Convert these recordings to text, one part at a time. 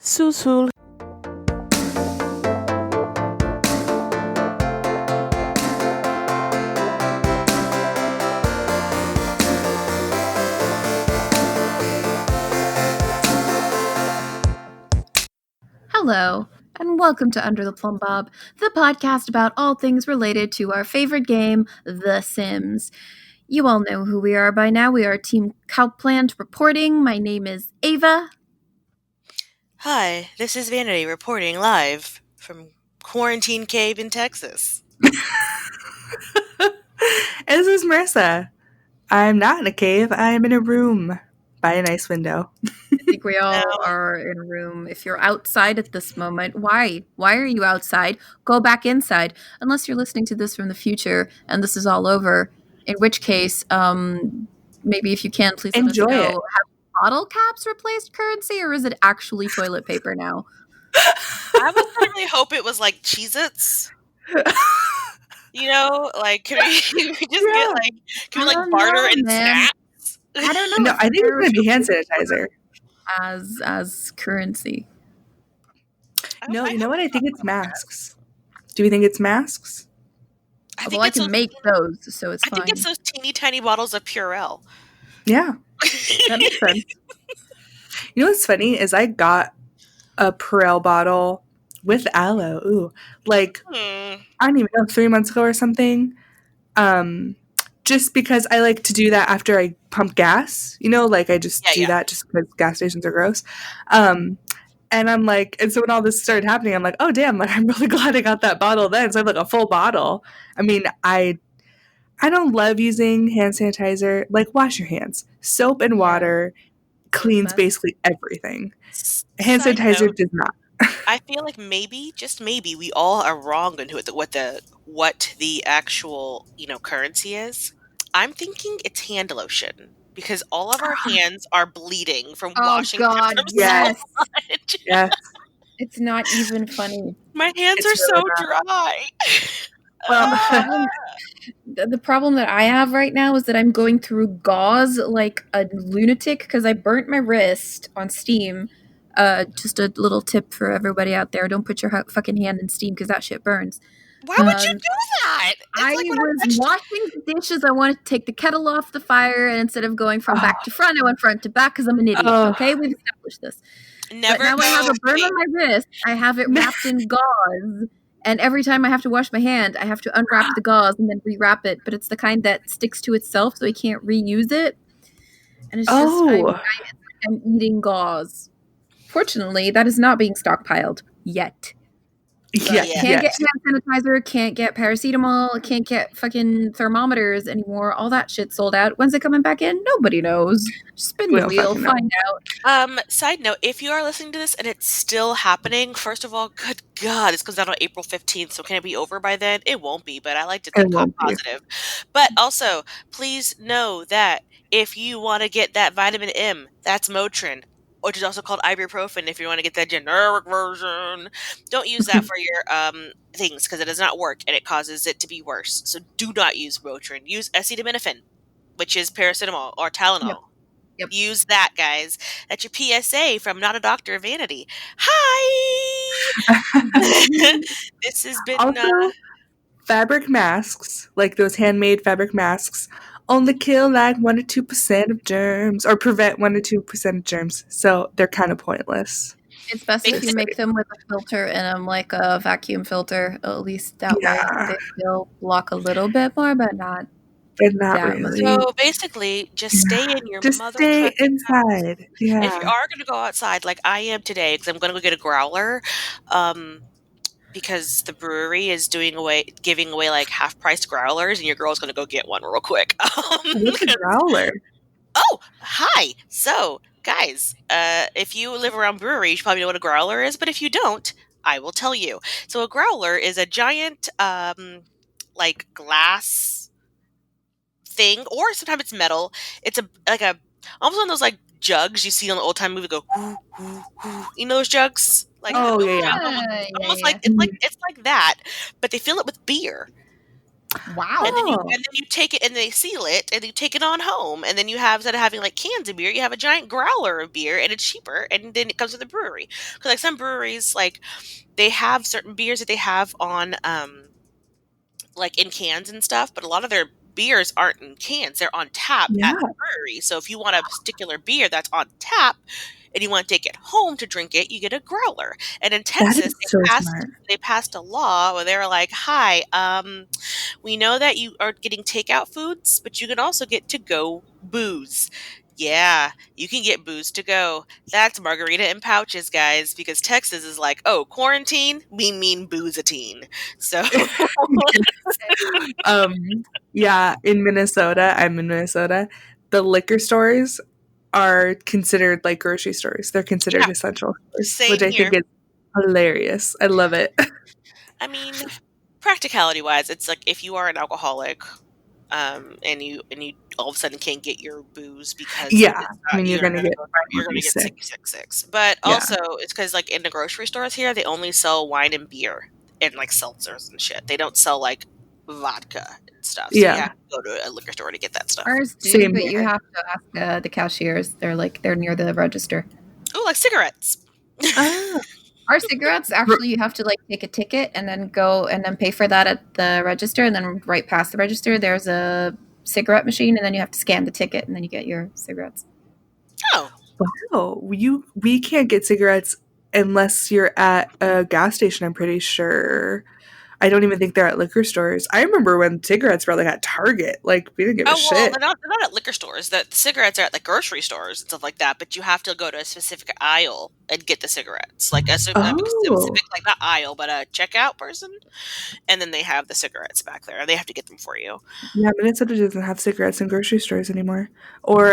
Susul. Hello, and welcome to Under the Plumbob, the podcast about all things related to our favorite game, The Sims. You all know who we are by now. We are Team Cowplant reporting. My name is Ava. Hi, this is Vanity reporting live from Quarantine Cave in Texas. And this is Marissa. I'm not in a cave. I'm in a room by a nice window. I think we all are in a room. If you're outside at this moment, why? Why are you outside? Go back inside. Unless you're listening to this from the future and this is all over, in which case, maybe if you can, please let Enjoy us know. it. Have bottle caps replaced currency, or is it actually toilet paper now? I would really hope it was like Cheez-Its. You know, like can we just get like can we like barter and snacks? I don't know. No, I think it's going to be hand sanitizer. As currency. No, you know what? I think it's masks. Do we think it's masks? Well, I can make those, so it's fine. I think it's those teeny tiny bottles of Purell. Yeah. That makes sense. You know what's funny is I got a Purell bottle with aloe. Ooh. Like, I don't even know, 3 months ago or something. Just because I like to do that after I pump gas. You know, like I just do that just because gas stations are gross. And I'm like, and so when all this started happening, I'm like, oh damn, like I'm really glad I got that bottle then. So I have like a full bottle. I mean, I don't love using hand sanitizer. Like, wash your hands. Soap and water cleans basically everything. Hand sanitizer does not. I feel like maybe, just maybe, we all are wrong on what the actual currency is. I'm thinking it's hand lotion because all of our hands are bleeding from washing. Oh God, yes. So much. Yes. It's not even funny. My hands are so dry. Well, the problem that I have right now is that I'm going through gauze like a lunatic because I burnt my wrist on Steam. Just a little tip for everybody out there: don't put your fucking hand in Steam because that shit burns. Why would you do that? I was washing the dishes. I wanted to take the kettle off the fire, and instead of going from back to front, I went front to back because I'm an idiot. Okay, we've established this. Never. But now I have a burn on my wrist. I have it wrapped in gauze. And every time I have to wash my hand, I have to unwrap the gauze and then rewrap it. But it's the kind that sticks to itself, so I can't reuse it. And it's just, I'm eating gauze. Fortunately, that is not being stockpiled yet. Can't get hand sanitizer, can't get paracetamol, can't get fucking thermometers anymore. All that shit sold out. When's it coming back in? Nobody knows. Spin the wheel, find out. Side note, if you are listening to this and it's still happening, first of all, good God, this comes out on April 15th, so can it be over by then? It won't be, but I like to think I'm positive. But also, please know that if you want to get that vitamin M, that's Motrin, which is also called ibuprofen if you want to get that generic version. Don't use that for your things because it does not work and it causes it to be worse. So do not use Motrin. Use acetaminophen, which is paracetamol or Tylenol. Yep. Use that, guys. That's your PSA from Not a Doctor Vanity. Hi! This has been... Also, fabric masks, like those handmade fabric masks, only kill like 1 or 2% of germs, or prevent 1 or 2% of germs. So they're kind of pointless. It's best if you make them with a filter in them, like a vacuum filter. At least that way they still block a little bit more, but not. But not really. So basically, just stay in your stay inside. House. Yeah. If you are going to go outside, like I am today, because I'm going to go get a growler, because the brewery is giving away like half-price growlers, and your girl's going to go get one real quick. What's a growler? Oh, hi. So, guys, if you live around breweries, you probably know what a growler is, but if you don't, I will tell you. So a growler is a giant, like glass thing, or sometimes it's metal. It's almost one of those like jugs you see on the old time movie go whoo, whoo, whoo. You know those jugs? Like almost like it's like that, but they fill it with beer. Wow. And then you take it and they seal it and you take it on home. And then you have, instead of having like cans of beer, you have a giant growler of beer and it's cheaper. And then it comes to the brewery. Because like some breweries, like they have certain beers that they have on, like in cans and stuff, but a lot of their beers aren't in cans. They're on tap at the brewery. So if you want a particular beer that's on tap and you want to take it home to drink it, you get a growler. And in Texas, they passed a law where they were like, hi, we know that you are getting takeout foods, but you can also get to-go booze. Yeah, you can get booze to go. That's margarita in pouches, guys, because Texas is like, oh, quarantine, we mean booze-a-teen. So yeah, in Minnesota, I'm in Minnesota, the liquor stores are considered like grocery stores. They're considered essential stores, which I think is hilarious. I love it. I mean, practicality wise, it's like if you are an alcoholic, and you all of a sudden can't get your booze because I mean you're gonna get sick. But also it's because like in the grocery stores here, they only sell wine and beer and like seltzers and shit. They don't sell like vodka and stuff. So you have to go to a liquor store to get that stuff. Ours do, but you have to ask the cashiers. They're near the register. Oh, like cigarettes. Our cigarettes, actually, you have to like take a ticket and then go and then pay for that at the register, and then right past the register, there's a cigarette machine, and then you have to scan the ticket, and then you get your cigarettes. Oh, wow! We can't get cigarettes unless you're at a gas station. I'm pretty sure. I don't even think they're at liquor stores. I remember when cigarettes were like at Target. Like we didn't give a shit. They're not at liquor stores. The cigarettes are at the grocery stores and stuff like that. But you have to go to a specific aisle and get the cigarettes. Like a specific, like not aisle, but a checkout person. And then they have the cigarettes back there. They have to get them for you. Yeah, Minnesota doesn't have cigarettes in grocery stores anymore. Or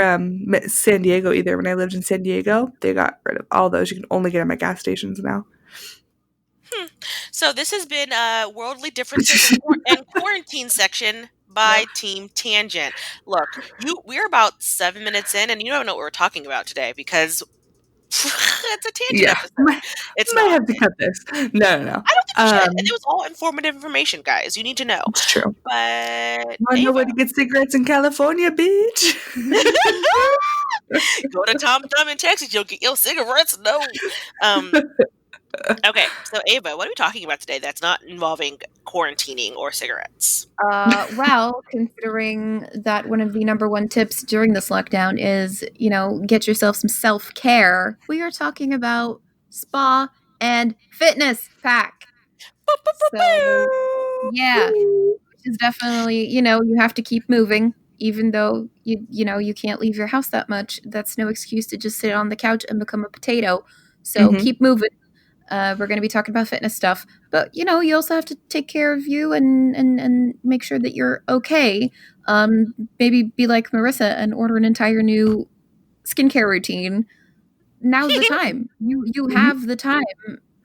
San Diego either. When I lived in San Diego, they got rid of all those. You can only get them at gas stations now. So this has been Worldly Differences and Quarantine section by Team Tangent. Look, we're about 7 minutes in, and you don't know what we're talking about today because it's a tangent episode. It's might have to cut this. No. I don't think we should. And it was all informative information, guys. You need to know. It's true. But I know where to get cigarettes in California, bitch. Go to Tom Thumb in Texas. You'll get your cigarettes. No. Okay, so Ava, what are we talking about today that's not involving quarantining or cigarettes? Well, considering that one of the number one tips during this lockdown is, get yourself some self-care, we are talking about spa and fitness pack. So, yeah, which is definitely, you have to keep moving. Even though you can't leave your house that much, that's no excuse to just sit on the couch and become a potato. So keep moving. We're going to be talking about fitness stuff, but you also have to take care of you and make sure that you're okay. Maybe be like Marissa and order an entire new skincare routine. Now's the time. You have the time.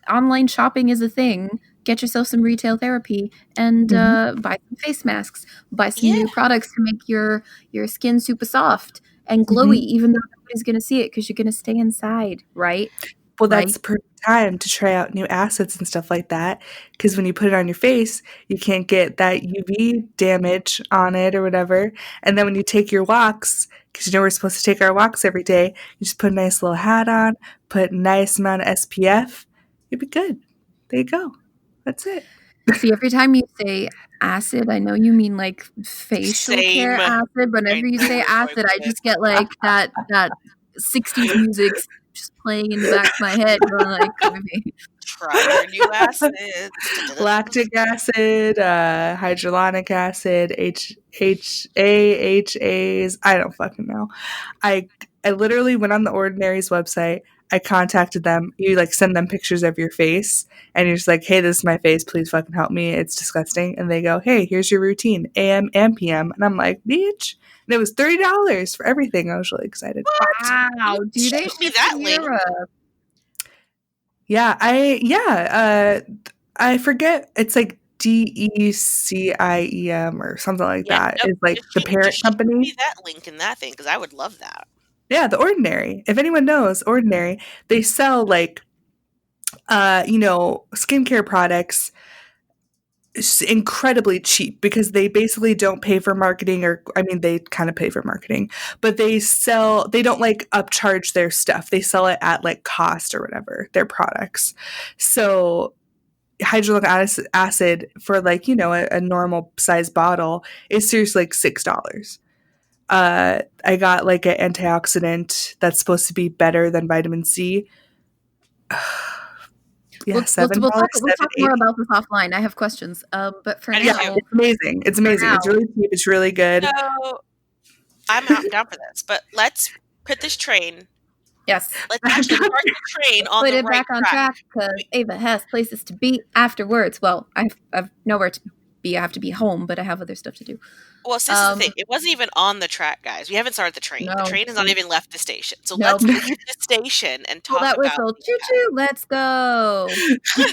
Online shopping is a thing. Get yourself some retail therapy and buy some face masks. Buy some new products to make your skin super soft and glowy, even though nobody's going to see it because you're going to stay inside, right? Well, that's the perfect time to try out new acids and stuff like that. Because when you put it on your face, you can't get that UV damage on it or whatever. And then when you take your walks, because we're supposed to take our walks every day, you just put a nice little hat on, put a nice amount of SPF, you'll be good. There you go. That's it. See, every time you say acid, I know you mean like facial care acid, but whenever you say acid, I just get like that 60s music just playing in the back of my head, going like, try your new acids. Lactic acid, hydrolonic acid, HAs. I don't fucking know. I literally went on the Ordinary's website. I contacted them. You send them pictures of your face, and you're just like, "Hey, this is my face. Please fucking help me. It's disgusting." And they go, "Hey, here's your routine, AM and PM." And I'm like, "Bitch." And it was $30 for everything. I was really excited. Wow. Do they ship me that link? Yeah, I forget. It's like DECIEM or something like that. It's like the parent company. Give me that link in that thing because I would love that. Yeah, the Ordinary. If anyone knows Ordinary, they sell skincare products incredibly cheap because they basically don't pay for marketing, or I mean they kind of pay for marketing, but they don't like upcharge their stuff. They sell it at like cost or whatever, their products. So hyaluronic acid for like, you know, a normal size bottle is seriously like $6. I got like an antioxidant that's supposed to be better than vitamin C. Yeah, $7. We'll talk more about this offline. I have questions. But for now, it's amazing. It's amazing. It's really cheap. It's really good. So I'm down for this, but let's put this train. Yes. Let's actually park the train on the right track. Put it back on track because Ava has places to be afterwards. Well, I've nowhere to be. I have to be home, but I have other stuff to do. Well, so this is the thing. It wasn't even on the track, guys. We haven't started the train. The train has not even left the station. So let's leave the station and talk about whistle. Choo-choo, let's go. All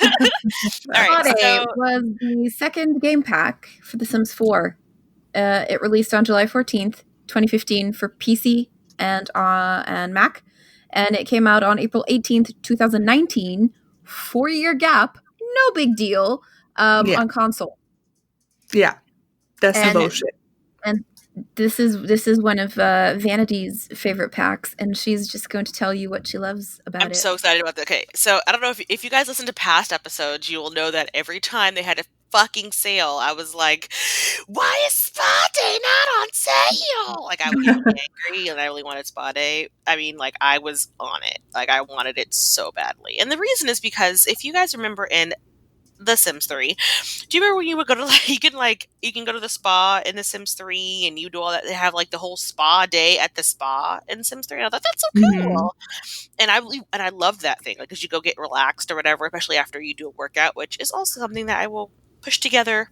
right, so was the second game pack for The Sims 4. It released on July 14th, 2015 for PC and Mac. And it came out on April 18th, 2019. 4-year gap. No big deal on console. Yeah. That's some bullshit. And this is one of Vanity's favorite packs, and she's just going to tell you what she loves about it. I'm so excited about that. Okay, so I don't know if you guys listen to past episodes, you will know that every time they had a fucking sale, I was like, why is Spa Day not on sale? Like, I was really angry, and I really wanted Spa Day. I mean, like, I was on it. Like, I wanted it so badly. And the reason is because if you guys remember in The Sims 3. Do you remember when you would go to you can go to the spa in The Sims 3 and you do all that? They have like the whole spa day at the spa in Sims 3. And I thought that's so cool. And I loved that thing, like, because you go get relaxed or whatever, especially after you do a workout, which is also something that I will push together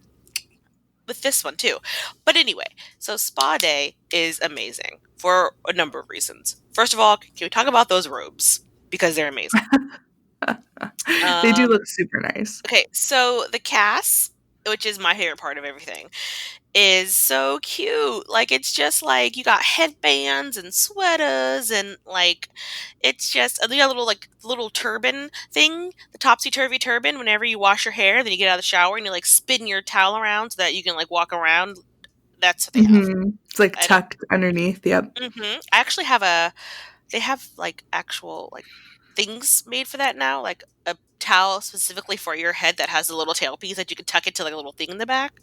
with this one too. But anyway, so spa day is amazing for a number of reasons. First of all, can we talk about those robes? Because they're amazing. They do look super nice. Okay, so the cast, which is my favorite part of everything, is so cute. Like, it's just like you got headbands and sweaters, and like it's just you got a little turban thing, the topsy-turvy turban. Whenever you wash your hair, then you get out of the shower and you like spin your towel around so that you can like walk around. That's what they have. It's like tucked underneath. Yep. I actually have they have like actual like things made for that now, like a towel specifically for your head that has a little tailpiece that you can tuck into like a little thing in the back.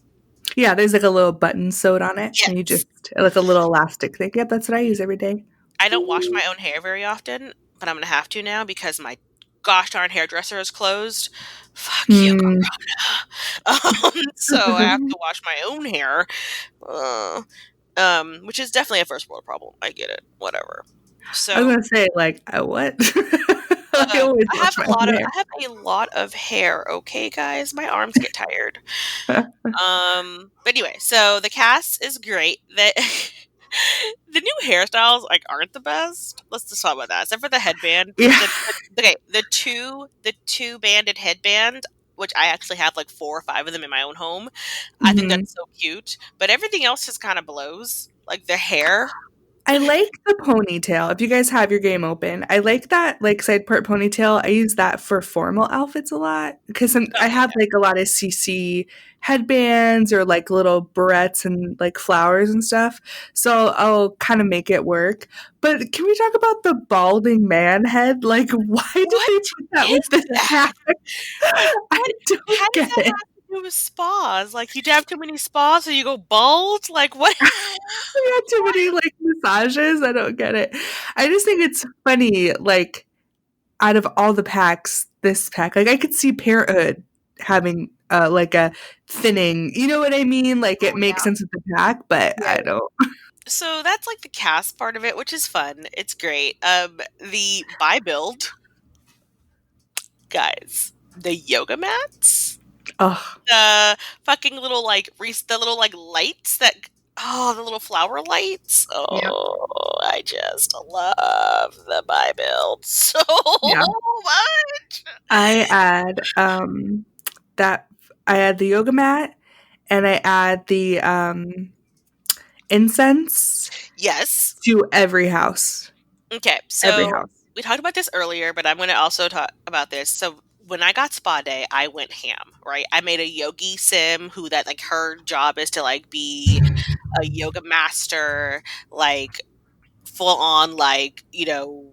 Yeah, there's like a little button sewed on it, and you just like a little elastic thing. Yep, that's what I use every day. I don't wash my own hair very often, but I'm gonna have to now because my gosh darn hairdresser is closed. Fuck you, Corona. So I have to wash my own hair, which is definitely a first world problem. I get it, whatever. So I was gonna say, like, what? I have a lot of hair. Okay, guys, my arms get tired. But anyway, so the cast is great. The new hairstyles like aren't the best. Let's just talk about that. Except for the headband. Yeah. The two banded headband, which I actually have like 4 or 5 of them in my own home. I think that's so cute. But everything else just kind of blows. Like the hair. I like the ponytail. If you guys have your game open, I like that like side part ponytail. I use that for formal outfits a lot because I have like a lot of CC headbands or like little barrettes and like flowers and stuff. So I'll kind of make it work. But can we talk about the balding man head? Like, why did they put that with the hat? I don't get it. With spas, like you have too many spas, so you go bald. Like what? We had too many like massages. I don't get it. I just think it's funny. Like out of all the packs, this pack, like I could see Parenthood having like a thinning. You know what I mean? Like it makes sense with the pack, but I don't. So that's like the cast part of it, which is fun. It's great. The buy build, guys. The yoga mats. Oh. The fucking little like the little like lights that the little flower lights. I just love the buy build so much. I add the yoga mat and I add the incense. Yes. To every house. Okay, so every house. We talked about this earlier, but I'm going to also talk about this. So when I got spa day, I went ham, right? I made a yogi sim who that like her job is to like be a yoga master, like full on like, you know,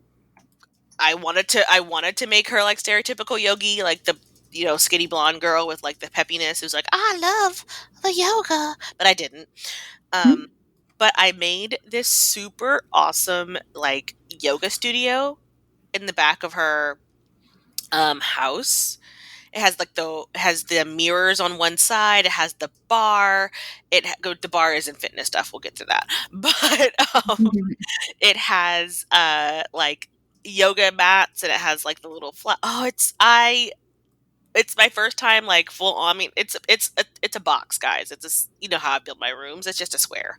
I wanted to make her like stereotypical yogi, like the skinny blonde girl with like the peppiness who's like, I love the yoga, but I didn't. But I made this super awesome like yoga studio in the back of her house. It has like the mirrors on one side. It has the bar. The bar isn't fitness stuff. We'll get to that, but it has like yoga mats, and it has like the little flat. Oh, it's my first time like full on. I mean, it's a box, guys. It's just, you know how I build my rooms. It's just a square.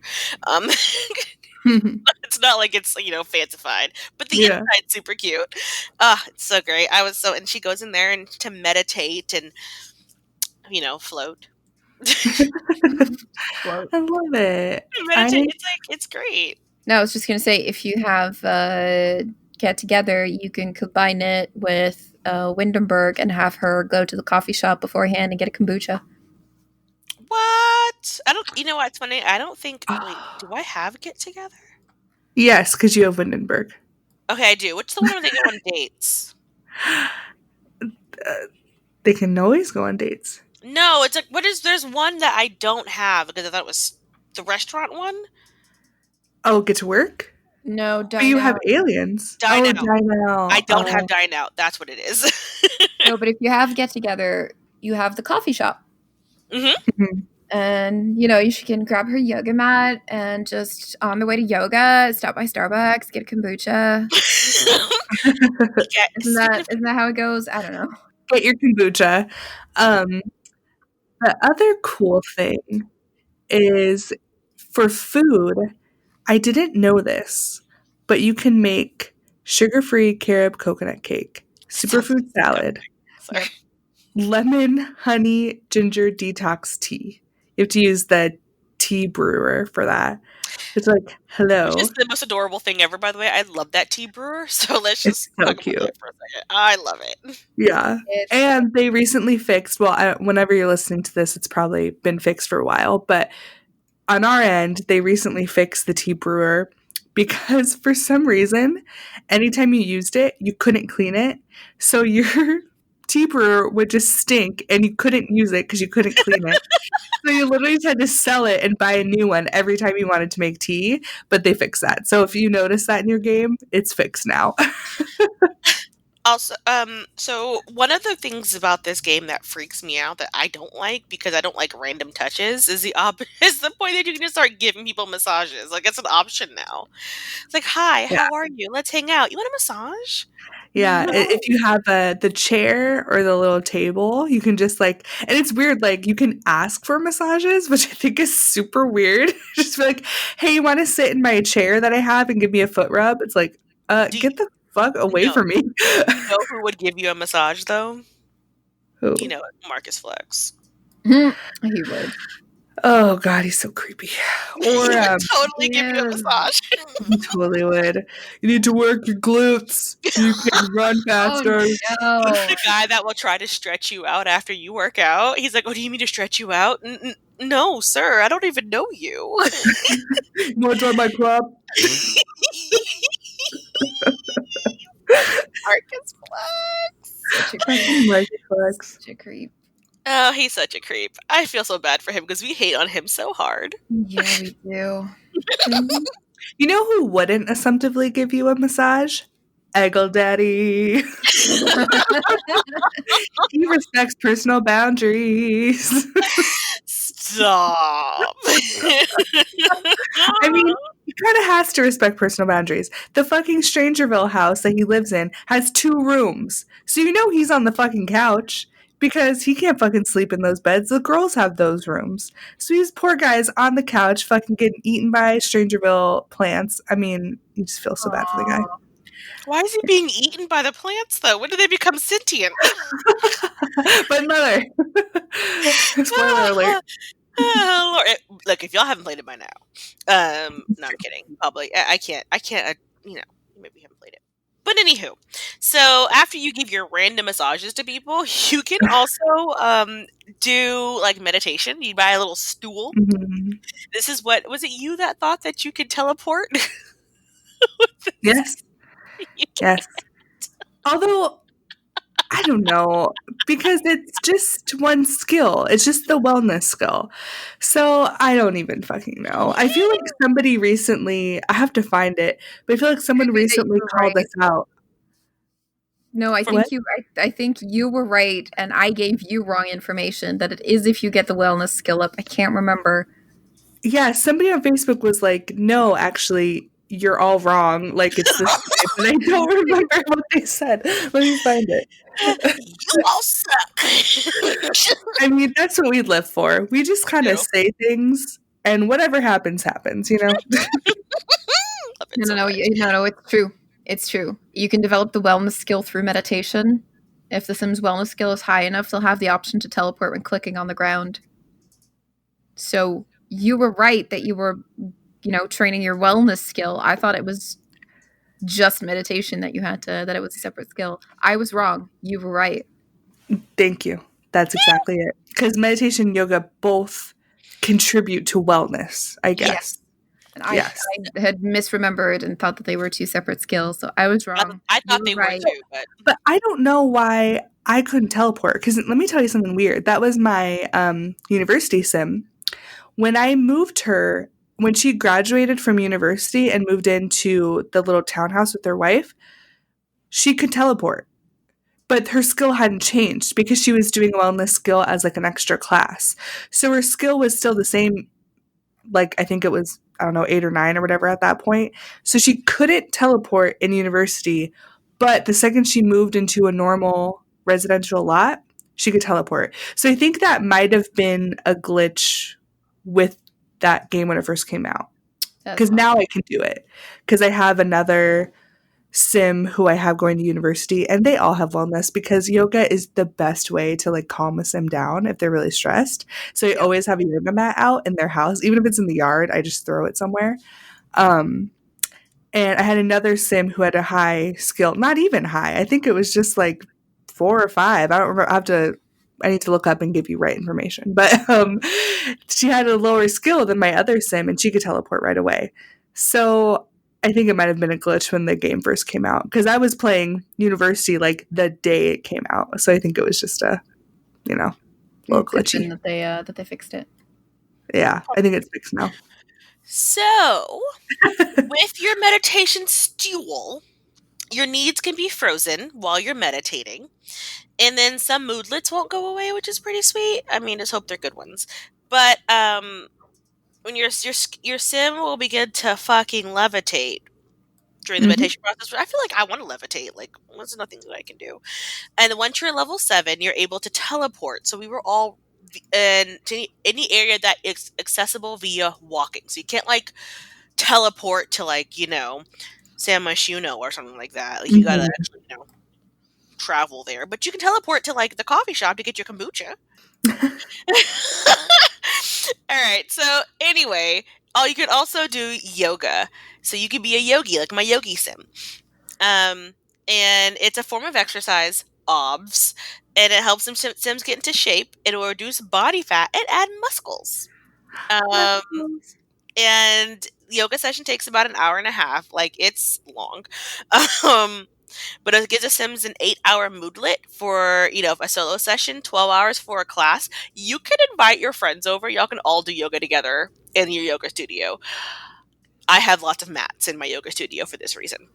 It's not like it's fancified, but the inside's super cute. It's so great. And she goes in there and to meditate and float. I love it. Meditate. It's great. No, I was just gonna say, if you have get together, you can combine it with Windenburg and have her go to the coffee shop beforehand and get a kombucha. What? I don't. You know what's funny? I don't think. Wait, do I have a get together? Yes, because you have Windenburg. Okay, I do. What's the one where they go on dates? They can always go on dates. No, it's like there's one that I don't have because I thought it was the restaurant one. Oh, get to work? No, Dine But you Out. have aliens. Dine Out. Dine Out. I don't have Dine Out. That's what it is. No, but if you have get together, you have the coffee shop. Mm-hmm. And you can grab her yoga mat and just on the way to yoga, stop by Starbucks, get a kombucha. Isn't that how it goes? I don't know. Get your kombucha. The other cool thing is for food, I didn't know this, but you can make sugar-free carob coconut cake, superfood salad, lemon, honey, ginger detox tea. You have to use the tea brewer for that. It's like, hello. Which is the most adorable thing ever, by the way. I love that tea brewer. So let's just so cute for a second. I love it. Yeah. And they recently fixed, whenever you're listening to this, it's probably been fixed for a while, but on our end, they recently fixed the tea brewer because for some reason, anytime you used it, you couldn't clean it. So your tea brewer would just stink and you couldn't use it because you couldn't clean it. So you literally just had to sell it and buy a new one every time you wanted to make tea, but they fixed that. So if you notice that in your game, it's fixed now. Also, so one of the things about this game that freaks me out that I don't like because I don't like random touches is the point that you can just start giving people massages. Like it's an option now. It's like, hi, how are you? Let's hang out. You want a massage? Yeah, No. if you have the chair or the little table, you can just and it's weird, you can ask for massages, which I think is super weird. Just be like, hey, you want to sit in my chair that I have and give me a foot rub? It's like, get the fuck away from me. You know who would give you a massage, though? Who? You know, Marcus Flex. He would. Oh, God, he's so creepy. Or he would totally give you a massage. He totally would. You need to work your glutes. You can run faster. Oh, no. The guy that will try to stretch you out after you work out. He's like, oh, do you mean to stretch you out? No, sir, I don't even know you. You want to join my club? Marcus Flex. Such a creep. Marcus Flex. Such a creep. Oh, he's such a creep. I feel so bad for him because we hate on him so hard. Yeah, we do. You know who wouldn't assumptively give you a massage? Eggle Daddy. He respects personal boundaries. Stop. I mean, he kind of has to respect personal boundaries. The fucking Strangerville house that he lives in has 2 rooms. So you know he's on the fucking couch because he can't fucking sleep in those beds. The girls have those rooms. So these poor guys on the couch fucking getting eaten by Strangerville plants. I mean, you just feel so bad for the guy. Why is he being eaten by the plants, though? When do they become sentient? But mother. Spoiler alert. Oh, Lord. Look, if y'all haven't played it by now, no, I'm kidding. Probably, I can't. You maybe haven't played it. But anywho, so after you give your random massages to people, you can also do like meditation. You buy a little stool. Mm-hmm. This is what was it you that thought that you could teleport? Yes. Yes. Although I don't know, because it's just one skill. It's just the wellness skill. So I don't even fucking know. I feel like somebody recently, I have to find it, but I feel like someone recently called us out. No, I think I think you were right, and I gave you wrong information that it is if you get the wellness skill up. I can't remember. Yeah, somebody on Facebook was like, "No, actually, you're all wrong. Like it's this way," but I don't remember what they said. Let me find it. You all suck. I mean, that's what we live for. We just kind of say things, and whatever happens, happens. You know. No, it's true. It's true. You can develop the wellness skill through meditation. If the Sims wellness skill is high enough, they'll have the option to teleport when clicking on the ground. So you were right that you were, training your wellness skill. I thought it was just meditation that that it was a separate skill. I was wrong. You were right. Thank you. That's exactly it. Because meditation and yoga both contribute to wellness, I guess. Yes. And I had misremembered and thought that they were two separate skills, so I was wrong. I thought they were too, but I don't know why I couldn't teleport. Because let me tell you something weird. That was my university sim. When I moved her, when she graduated from university and moved into the little townhouse with her wife, she could teleport. But her skill hadn't changed because she was doing a wellness skill as like an extra class. So her skill was still the same. Like, I think it was, I don't know, 8 or 9 or whatever at that point. So she couldn't teleport in university, but the second she moved into a normal residential lot, she could teleport. So I think that might have been a glitch with that game when it first came out. Because now I can do it. Because I have another sim who I have going to university, and they all have wellness because yoga is the best way to like calm a sim down if they're really stressed. So I always have a yoga mat out in their house, even if it's in the yard. I just throw it somewhere. And I had another sim who had a high skill, not even high. I think it was just like 4 or 5. I don't remember. I need to look up and give you right information. But she had a lower skill than my other sim, and she could teleport right away. So I think it might have been a glitch when the game first came out because I was playing university like the day it came out. So I think it was just a, little glitchy. That they fixed it. Yeah, I think it's fixed now. So, with your meditation stool, your needs can be frozen while you're meditating. And then some moodlets won't go away, which is pretty sweet. I mean, just hope they're good ones. But when your sim will begin to fucking levitate during the meditation process. I feel like I want to levitate. Like, there's nothing that I can do. And once you're level 7, you're able to teleport. So we were all in any area that is accessible via walking. So you can't like teleport to like San Myshuno or something like that. Like you gotta actually travel there. But you can teleport to like the coffee shop to get your kombucha. All right. So anyway, you could also do yoga. So you could be a yogi, like my yogi sim. And it's a form of exercise, obs, and it helps sims get into shape. It will reduce body fat and add muscles. And yoga session takes about an hour and a half. Like, it's long. But it gives the sims an 8-hour moodlet for, a solo session, 12 hours for a class. You can invite your friends over. Y'all can all do yoga together in your yoga studio. I have lots of mats in my yoga studio for this reason.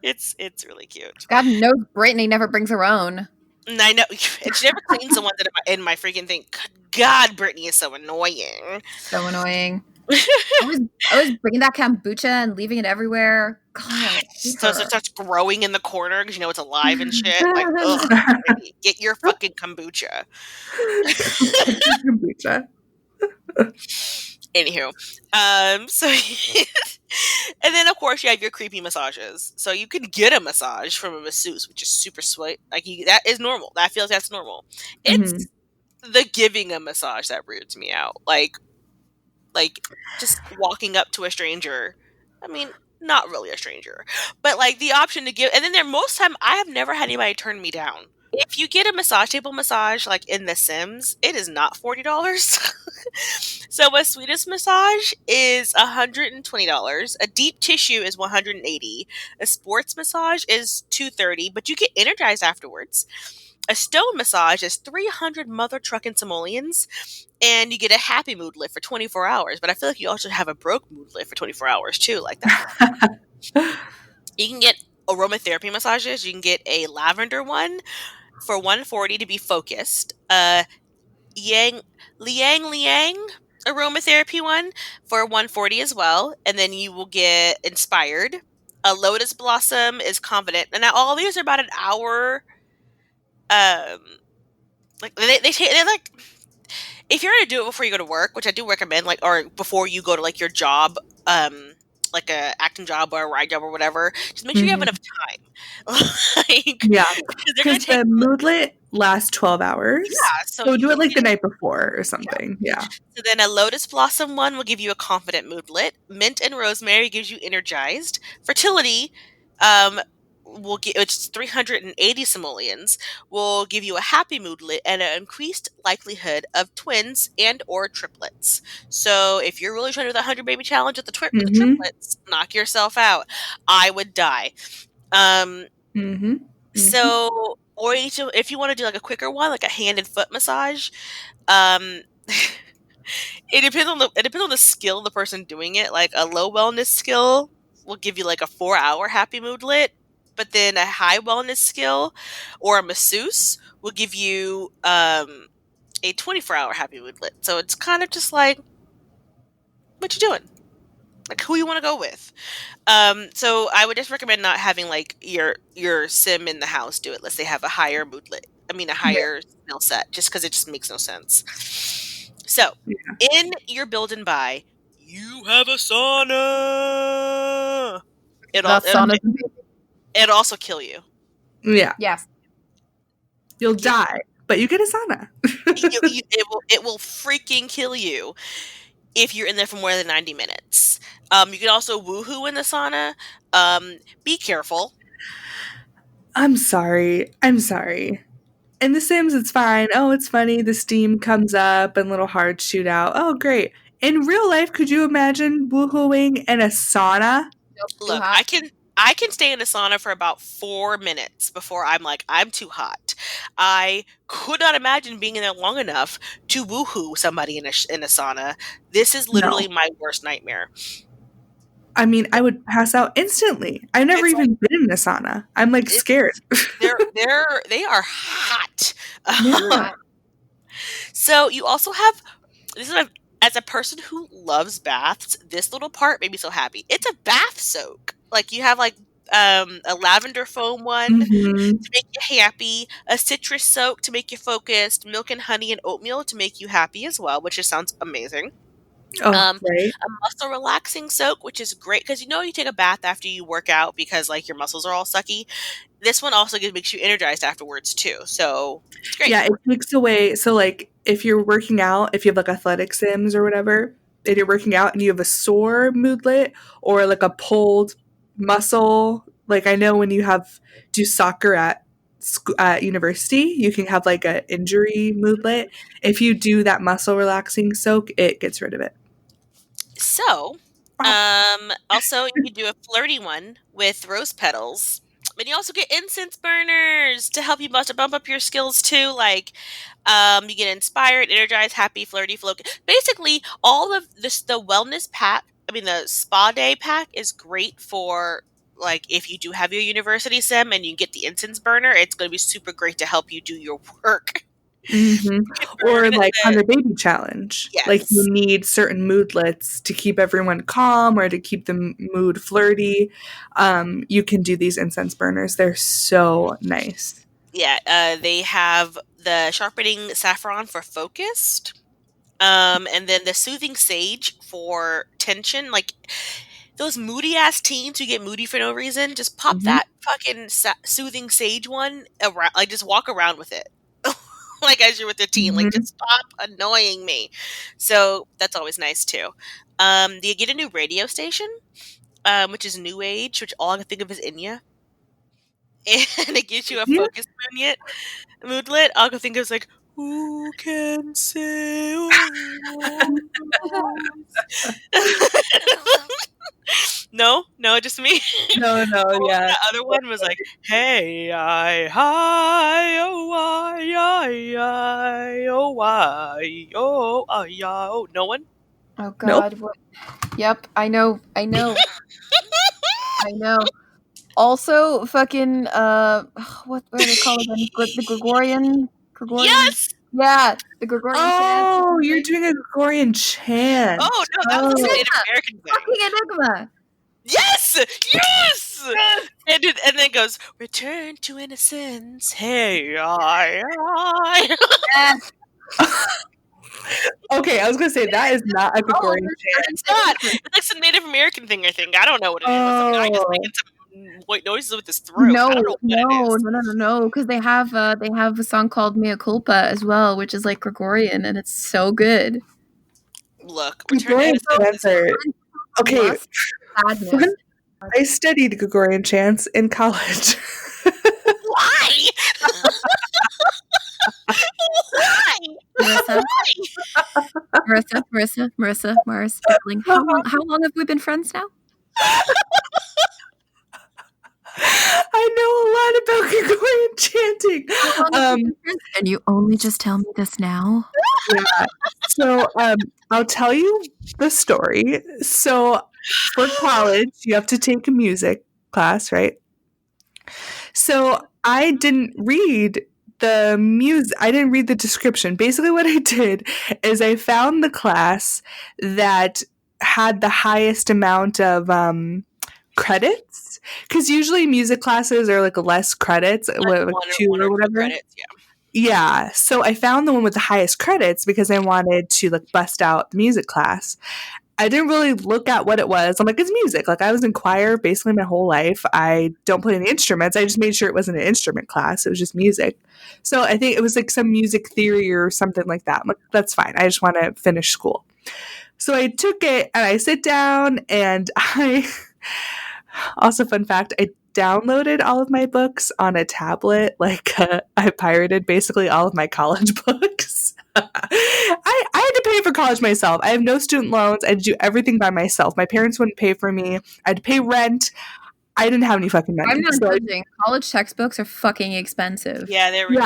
It's really cute. God knows Brittany never brings her own. I know. And she never cleans the ones that are in my freaking thing. God, Brittany is so annoying. So annoying. I was bringing that kombucha and leaving it everywhere. God, so it starts growing in the corner because it's alive and shit. Like, ugh, get your fucking kombucha. Kombucha. Anywho, so and then of course you have your creepy massages. So you can get a massage from a masseuse, which is super sweet. Like that is normal. I feel like that's normal. It's the giving a massage that weirds me out. Like just walking up to a stranger. I mean, not really a stranger, but like the option to give, and then most time I have never had anybody turn me down. If you get a massage table massage like in The Sims, it is not $40. So a sweetest massage is $120. A deep tissue is $180. A sports massage is $230, but you get energized afterwards. A stone massage is 300 mother trucking simoleons, and you get a happy mood lift for 24 hours. But I feel like you also have a broke mood lift for 24 hours too, like that. You can get aromatherapy massages. You can get a lavender one for $140 to be focused. Liang aromatherapy one for $140 as well, and then you will get inspired. A lotus blossom is confident, and now all these are about an hour. Like they're like, if you're gonna do it before you go to work, which I do recommend, like, or before you go to like your job, like a acting job or a ride job or whatever, just make sure you have enough time. Like, yeah, because the moodlet lasts 12 hours. Yeah, so do it like the night before or something. Yeah. So then a lotus blossom one will give you a confident moodlet. Mint and rosemary gives you energized. Fertility, which is 380 simoleons, will give you a happy moodlet and an increased likelihood of twins and or triplets. So if you're really trying to do the 100 baby challenge with the triplets, knock yourself out. I would die. So, or if you want to do like a quicker one, like a hand and foot massage, it depends on the skill of the person doing it. Like a low wellness skill will give you like a 4-hour happy moodlet, but then a high wellness skill or a masseuse will give you a 24-hour happy moodlet. So it's kind of just like, what you doing? Like who you want to go with. So I would just recommend not having like your sim in the house do it unless they have a higher moodlet. I mean a higher skill set, just because it just makes no sense. So in your build and buy, you have a sauna. It'll also kill you. Yeah. Yes. You'll die, but you get a sauna. It will freaking kill you if you're in there for more than 90 minutes. You can also woohoo in the sauna. Be careful. I'm sorry. In The Sims, it's fine. Oh, it's funny. The steam comes up and little hearts shoot out. Oh, great. In real life, could you imagine woohooing in a sauna? Look, I can stay in a sauna for about 4 minutes before I'm like, I'm too hot. I could not imagine being in there long enough to woohoo somebody in a sauna. This is literally my worst nightmare. I mean, I would pass out instantly. I've never even been in a sauna. I'm like scared. They are hot. So you also have, as a person who loves baths, this little part made me so happy. It's a bath soak. Like you have like a lavender foam one to make you happy, a citrus soak to make you focused, milk and honey and oatmeal to make you happy as well, which just sounds amazing. Right. A muscle relaxing soak, which is great because you take a bath after you work out because like your muscles are all sucky. This one also makes you energized afterwards too, so it's great. Yeah, it takes away. So like if you're working out, if you have like athletic sims or whatever, and you're working out and you have a sore moodlet or like a pulled muscle, like I know when you do soccer at university, you can have like an injury moodlet. If you do that muscle relaxing soak, it gets rid of it. So, also you can do a flirty one with rose petals. But you also get incense burners to help you bump up your skills too. Like, you get inspired, energized, happy, flirty, basically all of this. The wellness pack, the spa day pack is great for like if you do have your university sim and you get the incense burner. It's going to be super great to help you do your work. Or like 100 baby challenge. Yes. Like you need certain moodlets to keep everyone calm or to keep the mood flirty. You can do these incense burners. They're so nice. Yeah, they have the sharpening saffron for focused, and then the soothing sage for tension. Like those moody ass teens who get moody for no reason, just pop that fucking soothing sage one around. Like just walk around with it. Like as you're with your teen, like just stop annoying me. So that's always nice too. You get a new radio station. which is New Age, which all I can think of is Inya. And it gives you a focus moodlet. All I can think of is like, who can say No, just me. No, yeah. The other one was like, hey, I, hi, oh, I, oh, I, oh, I, oh. No one? Oh, God. Nope. What? Yep, I know. I know. Also, fucking, what are they called again? The Gregorian? Yes! Yeah, the Gregorian chant. Oh, you're doing a Gregorian chant. Oh, no, that was a Native American thing. Fucking Enigma! Yes! And then it goes, return to innocence. Hey, I. Okay, I was going to say, that is not a Gregorian chant. It's not. It's like some Native American thing, I think. I don't know what it is. Some guy just making some white noises with his throat. No, because they have a song called Mea Culpa as well, which is like Gregorian, and it's so good. Look, return to innocence. Okay, I studied Gregorian chants in college. Why? Marissa, how long have we been friends now? I know a lot about Gregorian chanting. And you only just tell me this now? Yeah. So I'll tell you the story. So for college, you have to take a music class, right? So I didn't read the description. Basically what I did is I found the class that had the highest amount of credits, because usually music classes are like less credits, like 2 or whatever. Credits, yeah. So I found the one with the highest credits because I wanted to like bust out the music class. I didn't really look at what it was. I'm like, it's music. Like, I was in choir basically my whole life. I don't play any instruments. I just made sure it wasn't an instrument class. It was just music. So I think it was like some music theory or something like that. I'm like, that's fine. I just want to finish school. So I took it and I sit down and also fun fact, I downloaded all of my books on a tablet. Like, I pirated basically all of my college books. I had to pay for college myself. I have no student loans. I had to do everything by myself. My parents wouldn't pay for me. I had to pay rent. I didn't have any fucking money. I'm not judging. College textbooks are fucking expensive. Yeah, they were.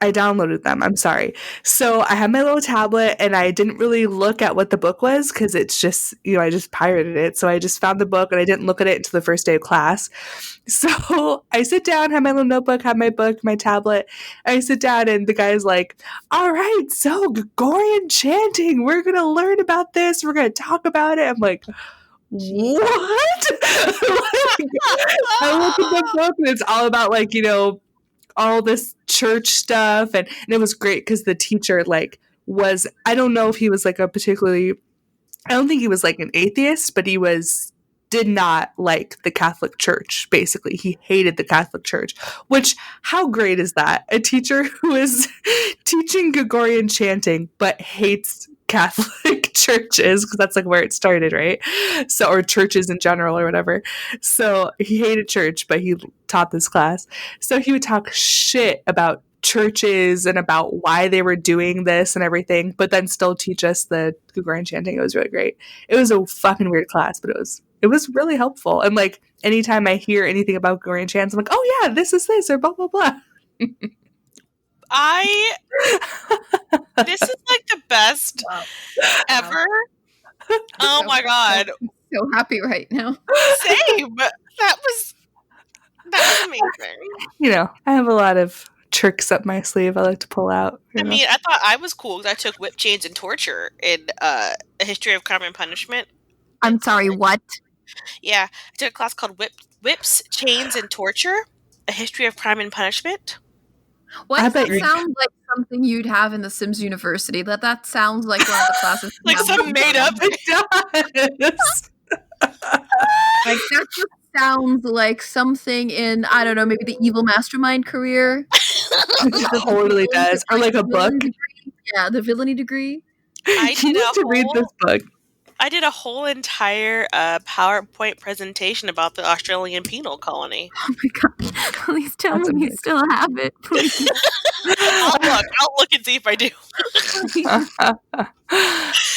I downloaded them. I'm sorry. So I had my little tablet and I didn't really look at what the book was because it's just, I just pirated it. So I just found the book and I didn't look at it until the first day of class. So I sit down, have my little notebook, have my book, my tablet. I sit down and the guy's like, all right, so Gregorian chanting. We're going to learn about this. We're going to talk about it. I'm like, what? I look at the book and it's all about like, all this church stuff, and it was great because the teacher was, I don't know if he was I don't think he was like an atheist, but he did not like the Catholic Church. Basically, he hated the Catholic Church, which, how great is that? A teacher who is teaching Gregorian chanting but hates Catholic churches, because that's like where it started, right? So, or churches in general or whatever. So he hated church, but he taught this class. So he would talk shit about churches and about why they were doing this and everything, but then still teach us the Gregorian chanting. It was really great. It was a fucking weird class, but it was really helpful. And like anytime I hear anything about Gregorian chants, I'm like, oh yeah, this is this or blah blah blah. This is like the best ever. Oh my god. I'm so happy right now. Same. That was amazing. I have a lot of tricks up my sleeve I like to pull out. I mean, I thought I was cool because I took whip, chains, and torture in A History of Crime and Punishment. I'm sorry, what? Yeah, I took a class called Whips, Chains, and Torture, A History of Crime and Punishment. Why does that sound like something you'd have in the Sims University? That sounds like one of the classes. Like some made up. It does. Like that just sounds like something in, I don't know, maybe the Evil Mastermind career. It totally does. Or like a book. Yeah, the villainy degree. You need to read this book. I did a whole entire PowerPoint presentation about the Australian penal colony. Oh my god! Please tell me you still have it, please. I'll look and see if I do.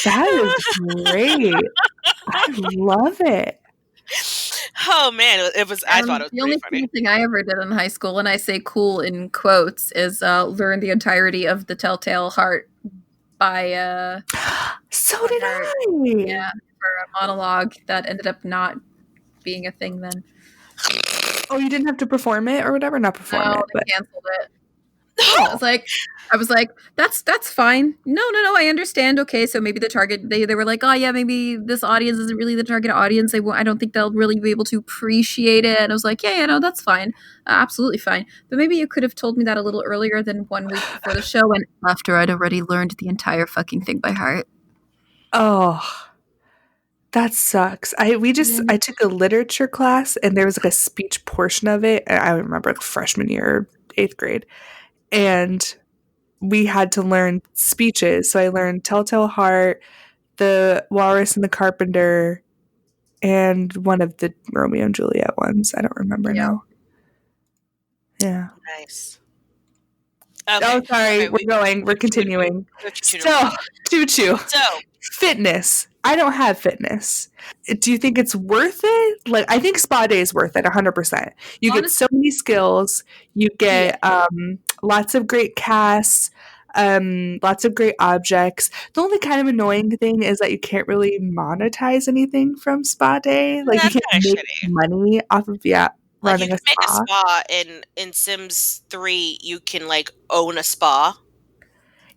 That is great. I love it. Oh man, it was. I thought it was the only funny. cool thing I ever did in high school, and I say "cool" in quotes, is learn the entirety of the Telltale Heart by. So did I. Yeah, for a monologue that ended up not being a thing then. Oh, you didn't have to perform it or whatever? Not perform it, but canceled it. I was like, that's fine. No, I understand. Okay, so maybe the target, they were like, oh yeah, maybe this audience isn't really the target audience. I don't think they'll really be able to appreciate it. And I was like, yeah, no, that's fine. Absolutely fine. But maybe you could have told me that a little earlier than 1 week before the show and after I'd already learned the entire fucking thing by heart. Oh, that sucks. I took a literature class and there was like a speech portion of it. I remember like freshman year, 8th grade. And we had to learn speeches. So I learned Telltale Heart, The Walrus and the Carpenter, and one of the Romeo and Juliet ones. I don't remember now. Yeah. Nice. Okay. Oh, sorry. Okay, we're continuing. So, choo-choo. So, fitness. I don't have fitness. Do you think it's worth it? Like, I think spa day is worth it 100%. You get so many skills. You get lots of great casts, lots of great objects. The only kind of annoying thing is that you can't really monetize anything from spa day. Like, you can't make money off of running a spa. Make a spa in Sims 3. You can like own a spa.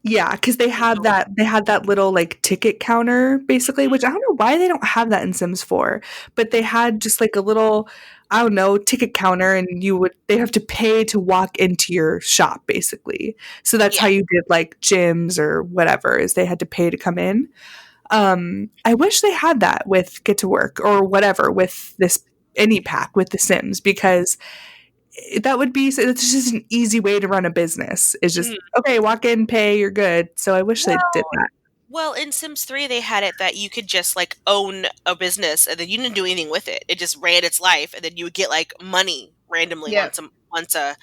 Yeah, because they had that little like ticket counter basically, which I don't know why they don't have that in Sims 4, but they had just like a little, I don't know, ticket counter, and they have to pay to walk into your shop basically. So that's how you did like gyms or whatever, is they had to pay to come in. I wish they had that with Get to Work or whatever with this any pack with The Sims, because that would be, it's just an easy way to run a business. It's just, okay, walk in, pay, you're good. So I wish they did that. Well, in Sims 3, they had it that you could just like own a business and then you didn't do anything with it. It just ran its life, and then you would get like money randomly once a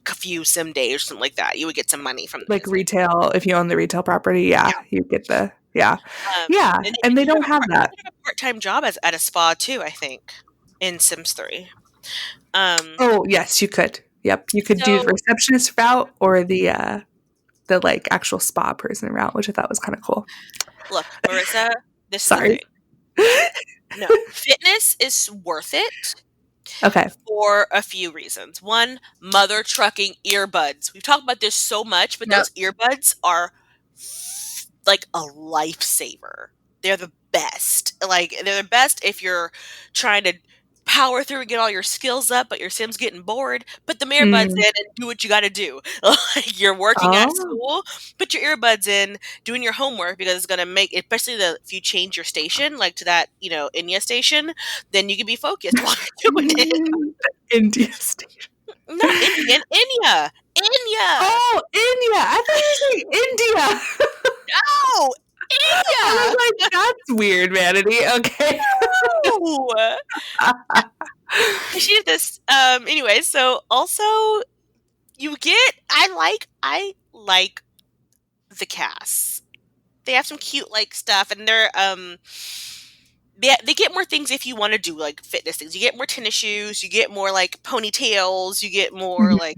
few Sim days or something like that. You would get some money from the business. Retail. If you own the retail property, you get the and they don't have that. You have a part-time job at a spa too, I think, in Sims 3. Oh yes, you could. Yep, you could do the receptionist route or the like actual spa person route, which I thought was kind of cool. Look, Marissa, this is the thing. No, fitness is worth it. Okay. For a few reasons. One, mother trucking earbuds. We've talked about this so much, but those earbuds are like a lifesaver. They're the best. Like, they're the best if you're trying to power through and get all your skills up, but your Sim's getting bored. Put the earbuds in and do what you got to do. Like, you're working at school, put your earbuds in, doing your homework, because it's going to make, especially if you change your station, like to that, India station, then you can be focused while you're doing it. India station. Not Indian, India. Oh, India. I thought you were saying India. No, India. I was like, that's weird, Vanity. Okay. No. She did this. Anyway, so also you get. I like the cast. They have some cute like stuff, and they're they get more things if you want to do like fitness things. You get more tennis shoes. You get more like ponytails. You get more like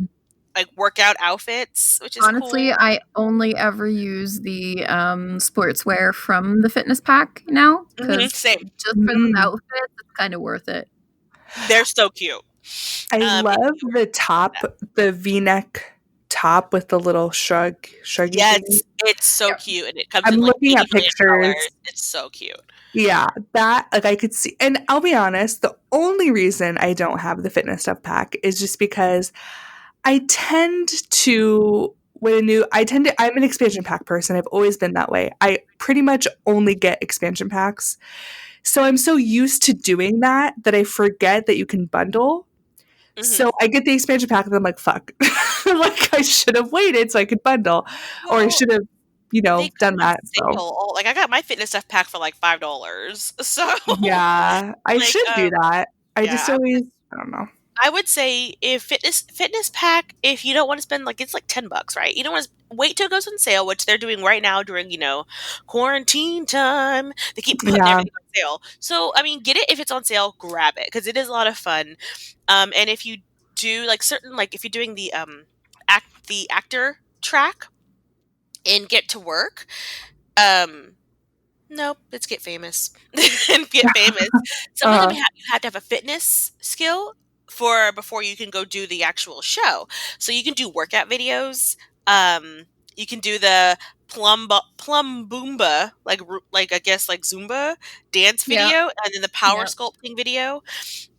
workout outfits, which is honestly cool. I only ever use the sportswear from the fitness pack now, because same. Just for the outfits, it's kind of worth it. They're so cute. I love the top, the V-neck top with the little shruggy thing. It's so cute, and it comes. I'm in, looking at pictures. Colors. It's so cute. Yeah, that I could see, and I'll be honest. The only reason I don't have the fitness stuff pack is just because I'm an expansion pack person. I've always been that way. I pretty much only get expansion packs. So I'm so used to doing that I forget that you can bundle. Mm-hmm. So I get the expansion pack and I'm like, fuck. Like, I should have waited so I could bundle. Or I should have done that. So. Like I got my fitness stuff pack for like $5. So yeah, I should do that. I just always, I don't know. I would say if fitness pack, if you don't want to spend it's like $10, right? You don't want to wait till it goes on sale, which they're doing right now during, quarantine time. They keep putting everything on sale. So, I mean, get it if it's on sale, grab it because it is a lot of fun. And if you do if you're doing the actor track in Get to Work, nope, it's Get Famous. And Get Famous. Some of them you have to have a fitness skill before you can go do the actual show. So you can do workout videos. You can do the Plumboomba, like I guess like Zumba dance video, and then the power sculpting video.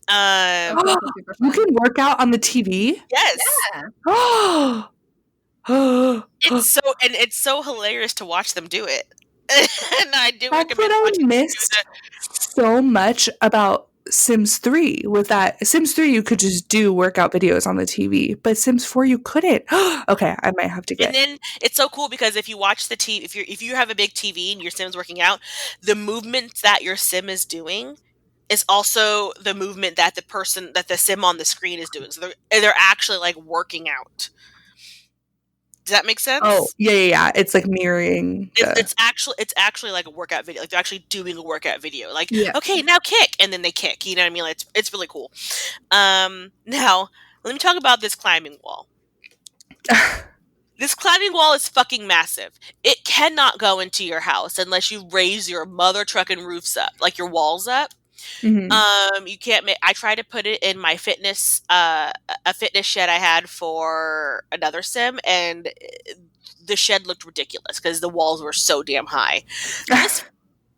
You can work out on the TV? Yes. Yeah. It's so hilarious to watch them do it. And I do recommend watching. What I missed so much about Sims 3 was that Sims 3 you could just do workout videos on the TV, but Sims 4 you couldn't. Okay, I might have to get. And then it's so cool because if you watch the TV, if you have a big TV and your Sim's working out, the movements that your Sim is doing is also the movement that the Sim on the screen is doing. So they're actually like working out. Does that make sense? Oh, yeah. It's like mirroring. It's actually like a workout video. Like they're actually doing a workout video. Like, okay, now kick, and then they kick. You know what I mean? It's really cool. Now let me talk about this climbing wall. This climbing wall is fucking massive. It cannot go into your house unless you raise your mother trucking roofs up, like your walls up. Mm-hmm. You can't I tried to put it in my fitness, a fitness shed I had for another Sim, and the shed looked ridiculous because the walls were so damn high.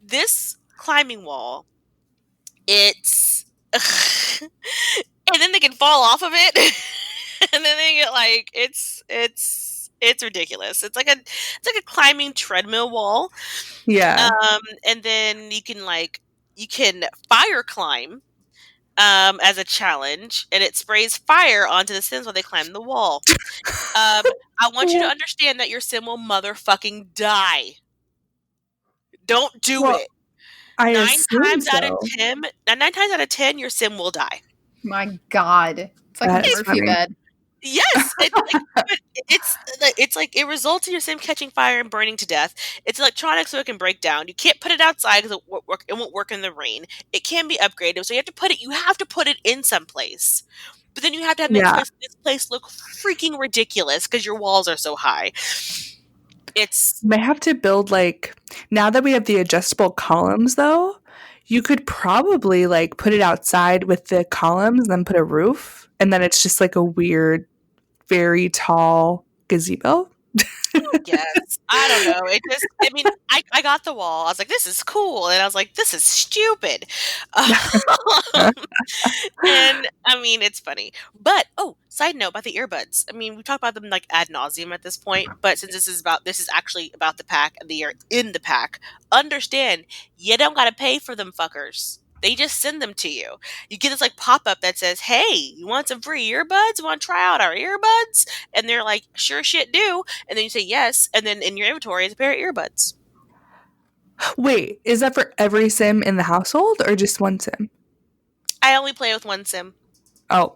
This climbing wall, it's, and then they can fall off of it, and then they get it's ridiculous. It's like a climbing treadmill wall. Yeah. And then you can fire climb as a challenge, and it sprays fire onto the Sims while they climb the wall. I want you to understand that your Sim will motherfucking die. Don't do it. 9 times out of 10, your Sim will die. My God. It's like a Murphy bed. Yes, it's like it results in your Sim catching fire and burning to death. It's electronic, so it can break down. You can't put it outside because it won't work in the rain. It can be upgraded, so you have to put it in some place. But then you have to have this place look freaking ridiculous because your walls are so high. You may have to build now that we have the adjustable columns though, you could probably put it outside with the columns and then put a roof, and then it's just like a weird, very tall gazebo. Yes. I don't know. I got the wall. I was like, this is cool. And I was like, this is stupid. And I mean, it's funny. But, side note about the earbuds. I mean, we talk about them ad nauseum at this point, but since this is actually about the pack and they are in the pack, understand you don't got to pay for them fuckers. They just send them to you. You get this pop-up that says, hey, you want some free earbuds? You want to try out our earbuds? And they're like, sure shit do. And then you say yes. And then in your inventory is a pair of earbuds. Wait, is that for every Sim in the household or just one Sim? I only play with one Sim. Oh.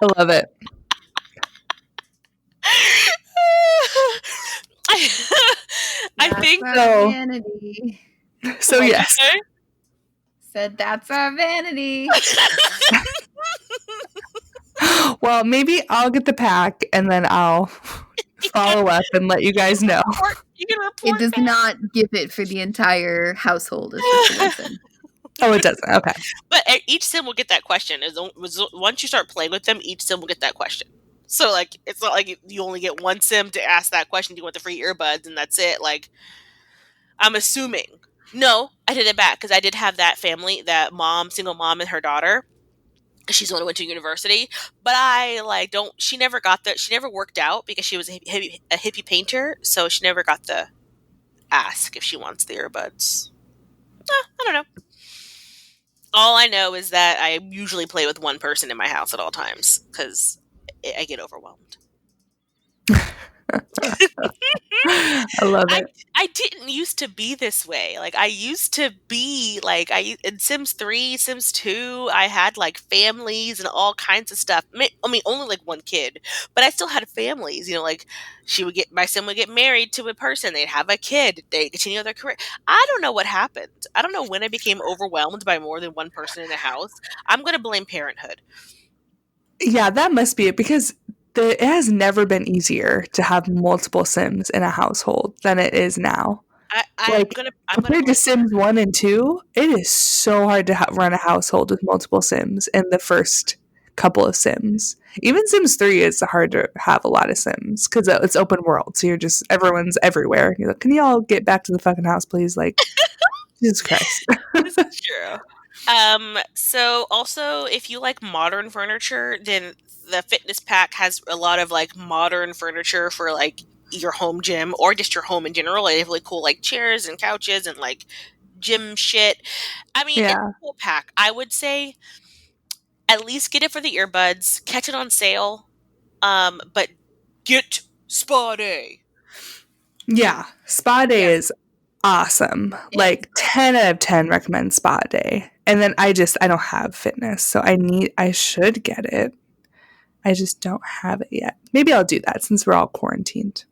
I love it. I think so. Vanity. So yes. Said that's our vanity. Well, maybe I'll get the pack and then I'll follow up and let you guys know. You can report it does back. Not give it for the entire household. It's just one Sim. Oh, it doesn't. Okay. But each Sim will get that question. Once you start playing with them, each Sim will get that question. So, it's not like you only get one Sim to ask that question. Do you want the free earbuds? And that's it. I'm assuming. No, I did it back because I did have that family, that single mom and her daughter. She's the one who went to university. But she never got she never worked out because she was a hippie painter. So she never got the ask if she wants the earbuds. I don't know. All I know is that I usually play with one person in my house at all times because I get overwhelmed. I love it. I didn't used to be this way. Like, I used to be like, in Sims 3, Sims 2, I had like families and all kinds of stuff. I mean, only like one kid, but I still had families. You know, like my sim would get married to a person, they'd have a kid, they continue their career. I don't know what happened. I don't know when I became overwhelmed by more than one person in the house. I'm going to blame parenthood. Yeah, that must be it, because it has never been easier to have multiple Sims in a household than it is now. I'm compared to Sims 1 and 2, it is so hard to run a household with multiple Sims in the first couple of Sims. Even Sims 3 is hard to have a lot of Sims because it's open world, so everyone's everywhere. You're like, can you all get back to the fucking house, please? Like, Jesus Christ. This is true. So also, if you like modern furniture, then the fitness pack has a lot of like modern furniture for like your home gym or just your home in general. They have really cool like chairs and couches and like gym shit. I mean, it's a cool pack. I would say at least get it for the earbuds, catch it on sale. But get Spa Day. Yeah, Spa Day is awesome. Like 10 out of 10 recommend Spa Day. And then I don't have fitness, so I should get it. I just don't have it yet. Maybe I'll do that since we're all quarantined.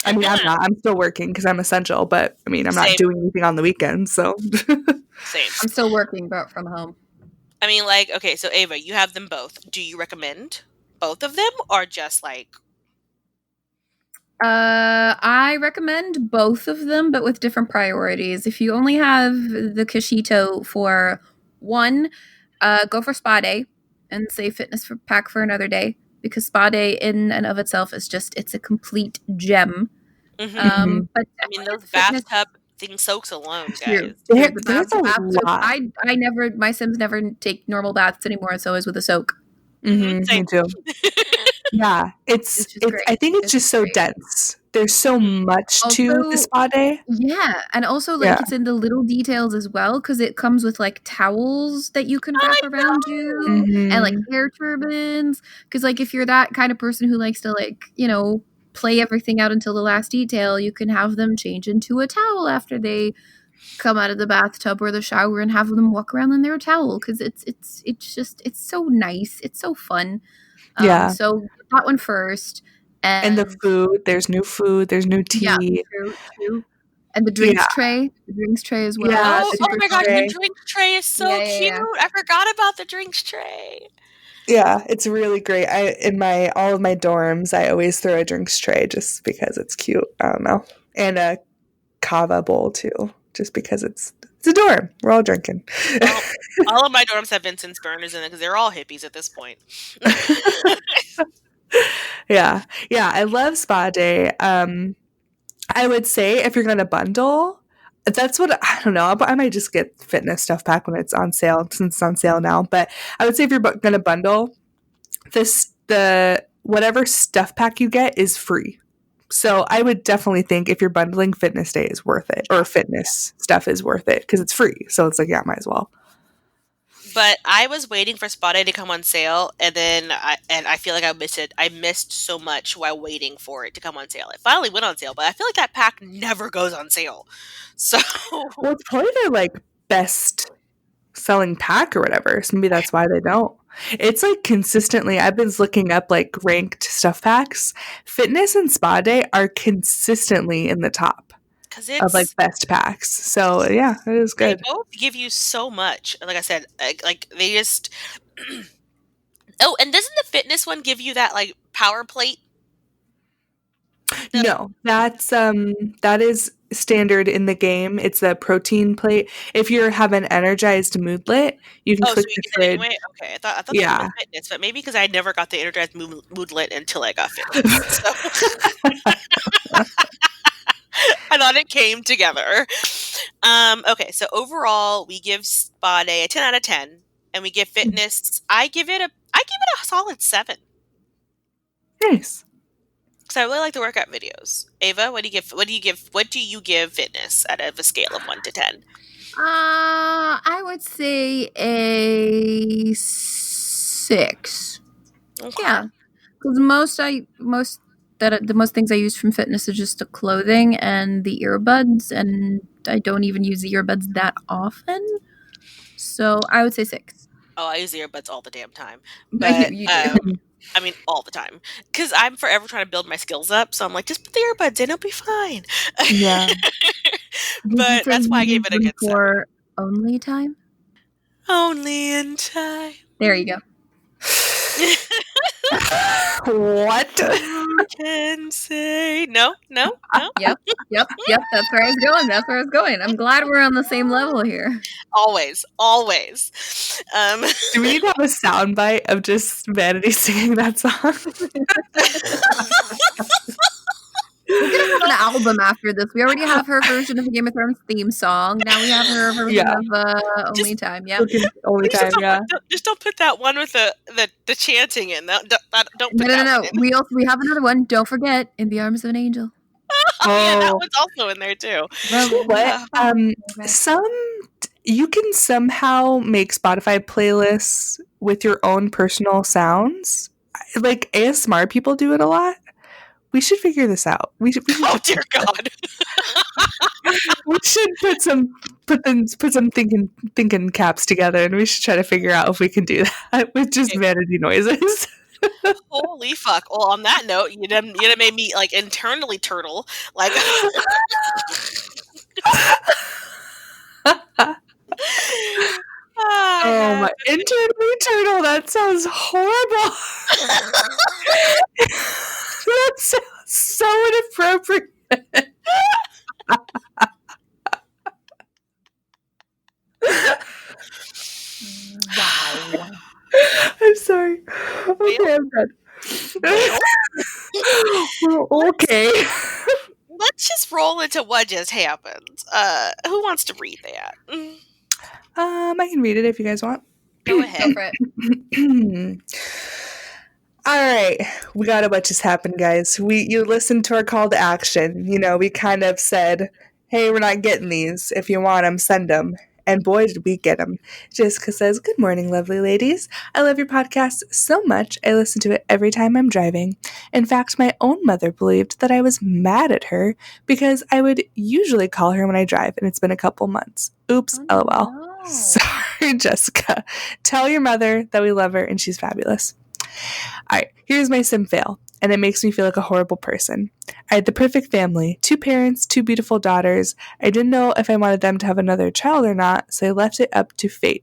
I mean, I'm not. I'm still working because I'm essential, but I mean, I'm not doing anything on the weekends, so. Same. I'm still working, but from home. I mean, like, okay, so Ava, you have them both. Do you recommend both of them or just like? I recommend both of them, but with different priorities. If you only have the Kashito for one, go for Spa Day and save fitness pack for another day, because Spa Day in and of itself is it's a complete gem. Mm-hmm. But I mean, those bathtub thing soaks alone, guys. There's a lot. I never, my Sims never take normal baths anymore. It's always with a soak. Me too. Yeah, it's I think it's just so dense. There's so much to the Spa Day. Yeah, and also like it's in the little details as well, because it comes with like towels that you can wrap around you and like hair turbans. Because like if you're that kind of person who likes to like, you know, play everything out until the last detail, you can have them change into a towel after they come out of the bathtub or the shower and have them walk around in their towel, because it's so nice, it's so fun. So that one first, and the food. There's new food. There's new tea. Yeah, true. And the drinks tray. The drinks tray as well. Yeah, oh my gosh, the drinks tray is so cute. Yeah. I forgot about the drinks tray. Yeah, it's really great. In all of my dorms, I always throw a drinks tray just because it's cute. I don't know, and a kava bowl too, just because it's a dorm. We're all drinking. All of my dorms have Vincent's burners in it because they're all hippies at this point. Yeah. I love Spa Day. I would say if you're going to bundle, that's what, I don't know, I might just get fitness stuff back when it's on sale, since it's on sale now. But I would say if you're going to bundle, the whatever stuff pack you get is free. So I would definitely think if you're bundling, Fitness Day is worth it, or fitness stuff is worth it, because it's free. So it's like, yeah, might as well. But I was waiting for Spa Day to come on sale, and then I feel like I missed it. I missed so much while waiting for it to come on sale. It finally went on sale, but I feel like that pack never goes on sale. So, well, it's probably their like best selling pack or whatever. So maybe that's why they don't. It's like consistently, I've been looking up like ranked stuff packs. Fitness and Spa Day are consistently in the top of like best packs. So yeah, it is good. They both give you so much. Like I said, like they just. Oh, and doesn't the fitness one give you that like power plate? No, that is standard in the game. It's the protein plate. If you have an energized moodlet, you can click the fridge. Anyway? Okay, I thought that was fitness, but maybe because I never got the energized moodlet until I got fitness. So. I thought it came together. Okay, so overall, we give Spa Day a 10 out of 10, and we give fitness. I give it a solid 7. Nice. Because I really like the workout videos. Ava, what do you give fitness out of a scale of 1 to 10? I would say a 6. Okay. Yeah. Because the most things I use from fitness is just the clothing and the earbuds, and I don't even use the earbuds that often. So I would say 6. Oh, I use the earbuds all the damn time. But You do. I mean, all the time. Because I'm forever trying to build my skills up. So I'm like, just put the earbuds in, it'll be fine. Yeah. But that's why I gave it a good 7. For only time? Only in time. There you go. What? You can say no. Yep. That's where I was going. I'm glad we're on the same level here. Always. Do we need to have a soundbite of just Vanity singing that song? We're gonna have an album after this. We already have her version of the Game of Thrones theme song. Now we have her version of Only Time. Yeah, Only Time. Yeah. Just don't put that one with the chanting in. Don't put no. that one in. We have another one. Don't forget, In the Arms of an Angel. Yeah, that one's also in there too. What? You can somehow make Spotify playlists with your own personal sounds. Like ASMR people do it a lot. We should figure this out. We should oh dear God! we should put some thinking caps together, and we should try to figure out if we can do that with just vanity noises. Holy fuck! Well, on that note, you done made me like internally turtle. Like, oh my! Internally turtle. That sounds horrible. That sounds so inappropriate. Wow. I'm sorry. Okay, I'm done. Okay. Let's just roll into what just happened. Who wants to read that? I can read it if you guys want. Go ahead. Go for it. All right, we got what just happened, guys. You listened to our call to action. We kind of said, "Hey, we're not getting these. If you want them, send them." And boy, did we get them. Jessica says, "Good morning, lovely ladies. I love your podcast so much. I listen to it every time I'm driving. In fact, my own mother believed that I was mad at her because I would usually call her when I drive, and it's been a couple months. Oops, lol. No. Sorry, Jessica. Tell your mother that we love her and she's fabulous." All right, here's my sim fail, and it makes me feel like a horrible person. I had the perfect family, 2 parents, 2 beautiful daughters. I didn't know if I wanted them to have another child or not, so I left it up to fate.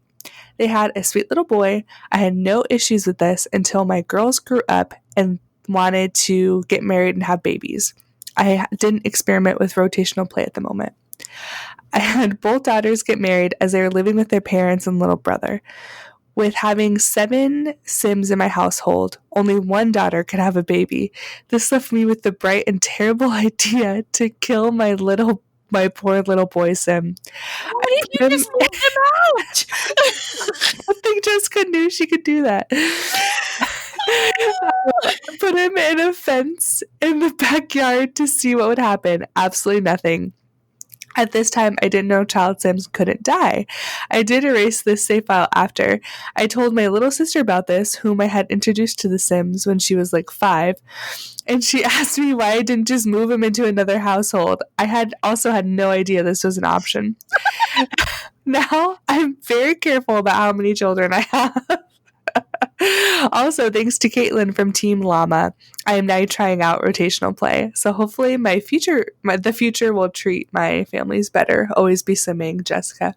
They had a sweet little boy. I had no issues with this until my girls grew up and wanted to get married and have babies. I didn't experiment with rotational play at the moment. I had both daughters get married as they were living with their parents and little brother. With having 7 Sims in my household, only one daughter could have a baby. This left me with the bright and terrible idea to kill my poor little boy Sim. Why did you just leave him out? I think Jessica knew she could do that. Put him in a fence in the backyard to see what would happen. Absolutely nothing. At this time, I didn't know child Sims couldn't die. I did erase this save file after. I told my little sister about this, whom I had introduced to the Sims when she was like 5, and she asked me why I didn't just move him into another household. I had no idea this was an option. Now, I'm very careful about how many children I have. Also, thanks to Caitlin from Team Llama, I am now trying out rotational play. So hopefully the future will treat my families better. Always be simming, Jessica.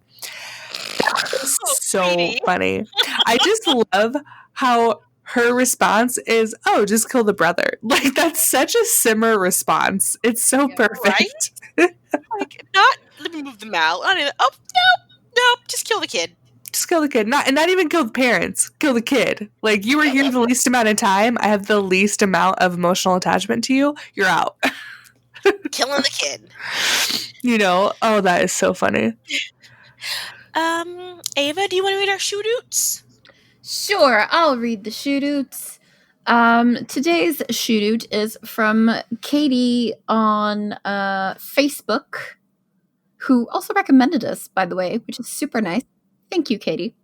That was so funny. I just love how her response is, "Oh, just kill the brother." Like, that's such a simmer response. It's so perfect. Right? Like, not, let me move them out. Oh, no, just kill the kid. Just kill the kid. Not even kill the parents. Kill the kid. Like, you were here the least amount of time. I have the least amount of emotional attachment to you. You're out. Killing the kid. Oh, that is so funny. Ava, do you want to read our shoot-outs? Sure, I'll read the shoot-outs. Today's shoot-out is from Katie on Facebook, who also recommended us, by the way, which is super nice. Thank you, Katie.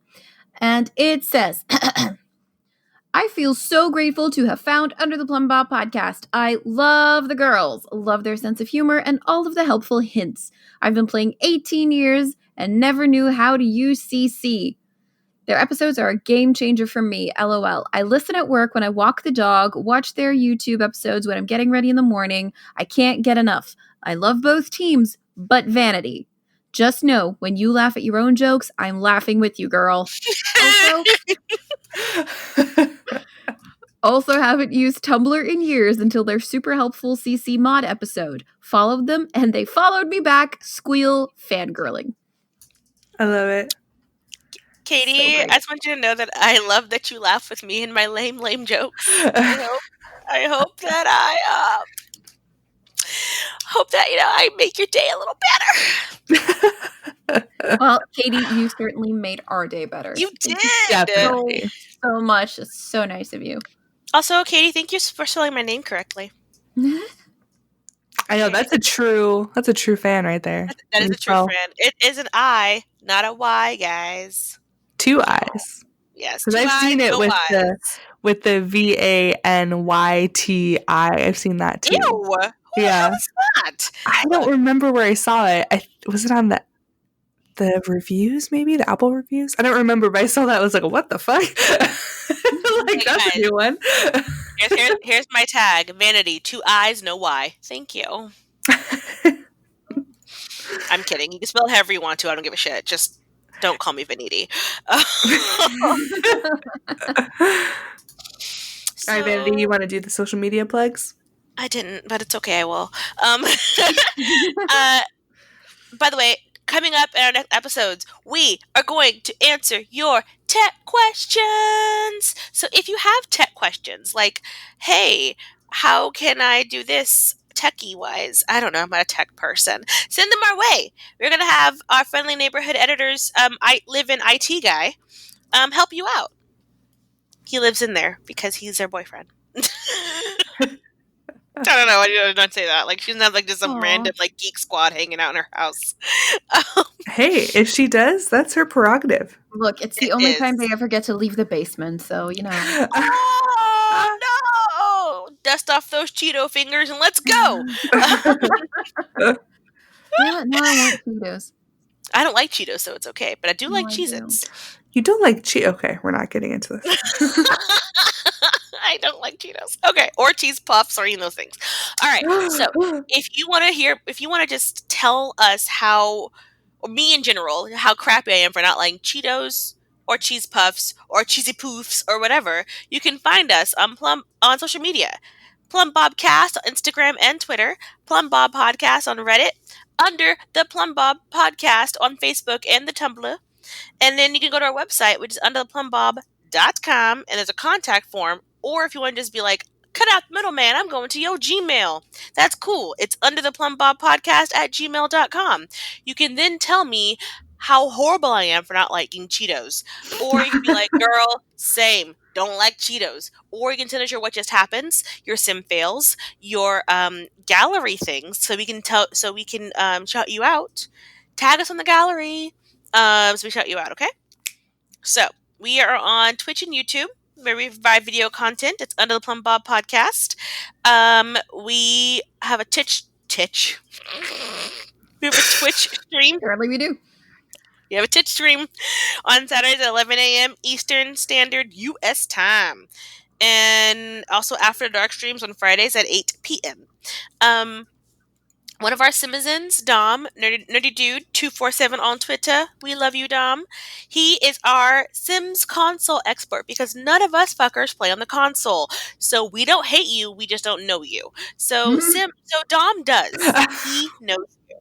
And it says, I feel so grateful to have found Under the Plumbob Podcast. I love the girls, love their sense of humor, and all of the helpful hints. I've been playing 18 years and never knew how to use CC. Their episodes are a game changer for me, LOL. I listen at work when I walk the dog, watch their YouTube episodes when I'm getting ready in the morning. I can't get enough. I love both teams, but vanity. Just know, when you laugh at your own jokes, I'm laughing with you, girl. Also haven't used Tumblr in years until their super helpful CC mod episode. Followed them, and they followed me back. Squeal fangirling. I love it. Katie, I just want you to know that I love that you laugh with me and my lame jokes. I hope that I make your day a little better. Well, Katie, you certainly made our day better. You did. Definitely. So much. It's so nice of you. Also, Katie, thank you for spelling my name correctly. I know, that's a true fan right there. That is a true fan. It is an I, not a Y, guys. 2 I's. Yes, because I've seen it with the VANYTI. I've seen that too. Ew. Yeah. What's that? I don't remember where I saw it. Was it on the reviews, maybe the Apple reviews? I don't remember, but I saw that. I was like, what the fuck? Like, that's a new one. Here's my tag: vanity, 2 I's, no Y. Thank you. I'm kidding. You can spell it however you want to. I don't give a shit. Just don't call me Vanity. All right, Vanity, you want to do the social media plugs? I didn't, but it's okay. I will. By the way, coming up in our next episodes, we are going to answer your tech questions. So if you have tech questions, like, hey, how can I do this techie-wise? I don't know. I'm not a tech person. Send them our way. We're going to have our friendly neighborhood editors, I live in IT guy, help you out. He lives in there because he's their boyfriend. I don't know. I don't say that. Like, she doesn't have like just some random like geek squad hanging out in her house. Hey, if she does, that's her prerogative. Look, it's the only time they ever get to leave the basement, so you know. Oh no! Dust off those Cheeto fingers and let's go. No, I want Cheetos. I don't like Cheetos, so it's okay. But I do like Cheez-Its. You don't like Cheetos? Okay, we're not getting into this. I don't like Cheetos. Okay, or cheese puffs or any of those things. All right. So if you want to just tell us how, or me in general, how crappy I am for not liking Cheetos or cheese puffs or cheesy poofs or whatever, you can find us on social media. Plumbobcast on Instagram and Twitter. Plumbob Podcast on Reddit. Under the Plumbob Podcast on Facebook and the Tumblr. And then you can go to our website, which is undertheplumbob.com, and there's a contact form. Or if you want to just be like, cut out the middleman, I'm going to your Gmail. That's cool. It's undertheplumbob.podcast@gmail.com. You can then tell me how horrible I am for not liking Cheetos. Or you can be like, girl, same. Don't like Cheetos. Or you can send us your what just happens, your sim fails, your gallery things, so we can shout you out. Tag us on the gallery, so we shout you out. Okay. So we are on Twitch and YouTube, where we provide video content. It's Under the Plumbob Podcast. We have a Twitch. We have a Twitch stream. Apparently we do. We have a Twitch stream on Saturdays at 11 a.m. Eastern Standard U.S. time. And also After Dark streams on Fridays at 8 p.m. One of our Simizens, Dom, Nerdy Dude 247 on Twitter. We love you, Dom. He is our Sims console expert because none of us fuckers play on the console. So we don't hate you, we just don't know you. So Dom does. He knows you.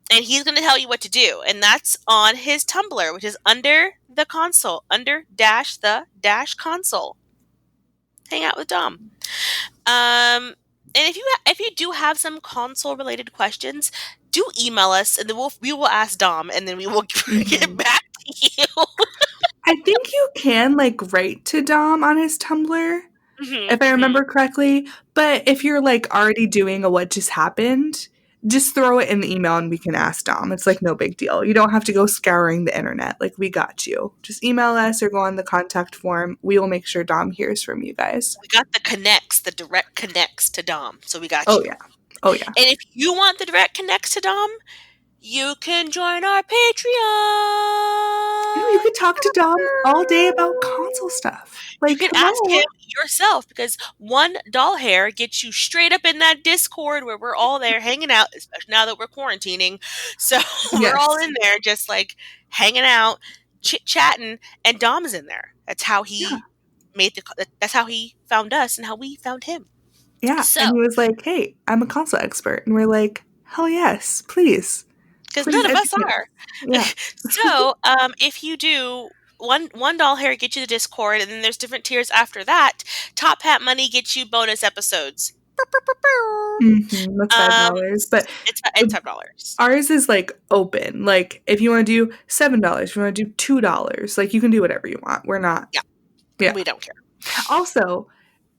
And he's going to tell you what to do. And that's on his Tumblr, which is Under the Console. Under-the-console. Hang out with Dom. And if you do have some console related questions, do email us, and then we will ask Dom, and then we will get back to you. I think you can write to Dom on his Tumblr, if I remember correctly. But if you're already doing a what just happened, just throw it in the email and we can ask Dom. It's like no big deal. You don't have to go scouring the internet. Like, we got you. Just email us or go on the contact form. We will make sure Dom hears from you guys. We got the direct connects to Dom. So we got Oh, you. yeah. Oh, yeah. And if you want the direct connects to Dom, you can join our Patreon. You can talk to Dom all day about console stuff. Like, you can ask him yourself, because one doll hair gets you straight up in that Discord where we're all there hanging out, especially now that we're quarantining. So we're all in there just like hanging out, chit-chatting, and Dom's in there. That's how he that's how he found us and how we found him. Yeah. So, and he was like, hey, I'm a console expert. And we're like, hell yes, please. Because none of us are. Yeah. So if you do, one doll hair gets you the Discord, and then there's different tiers after that. Top Hat Money gets you bonus episodes. Mm-hmm. That's $5, but it's $5. Ours is like open. Like, if you want to do $7, if you want to do $2, like, you can do whatever you want. We're not. Yeah. We don't care. Also,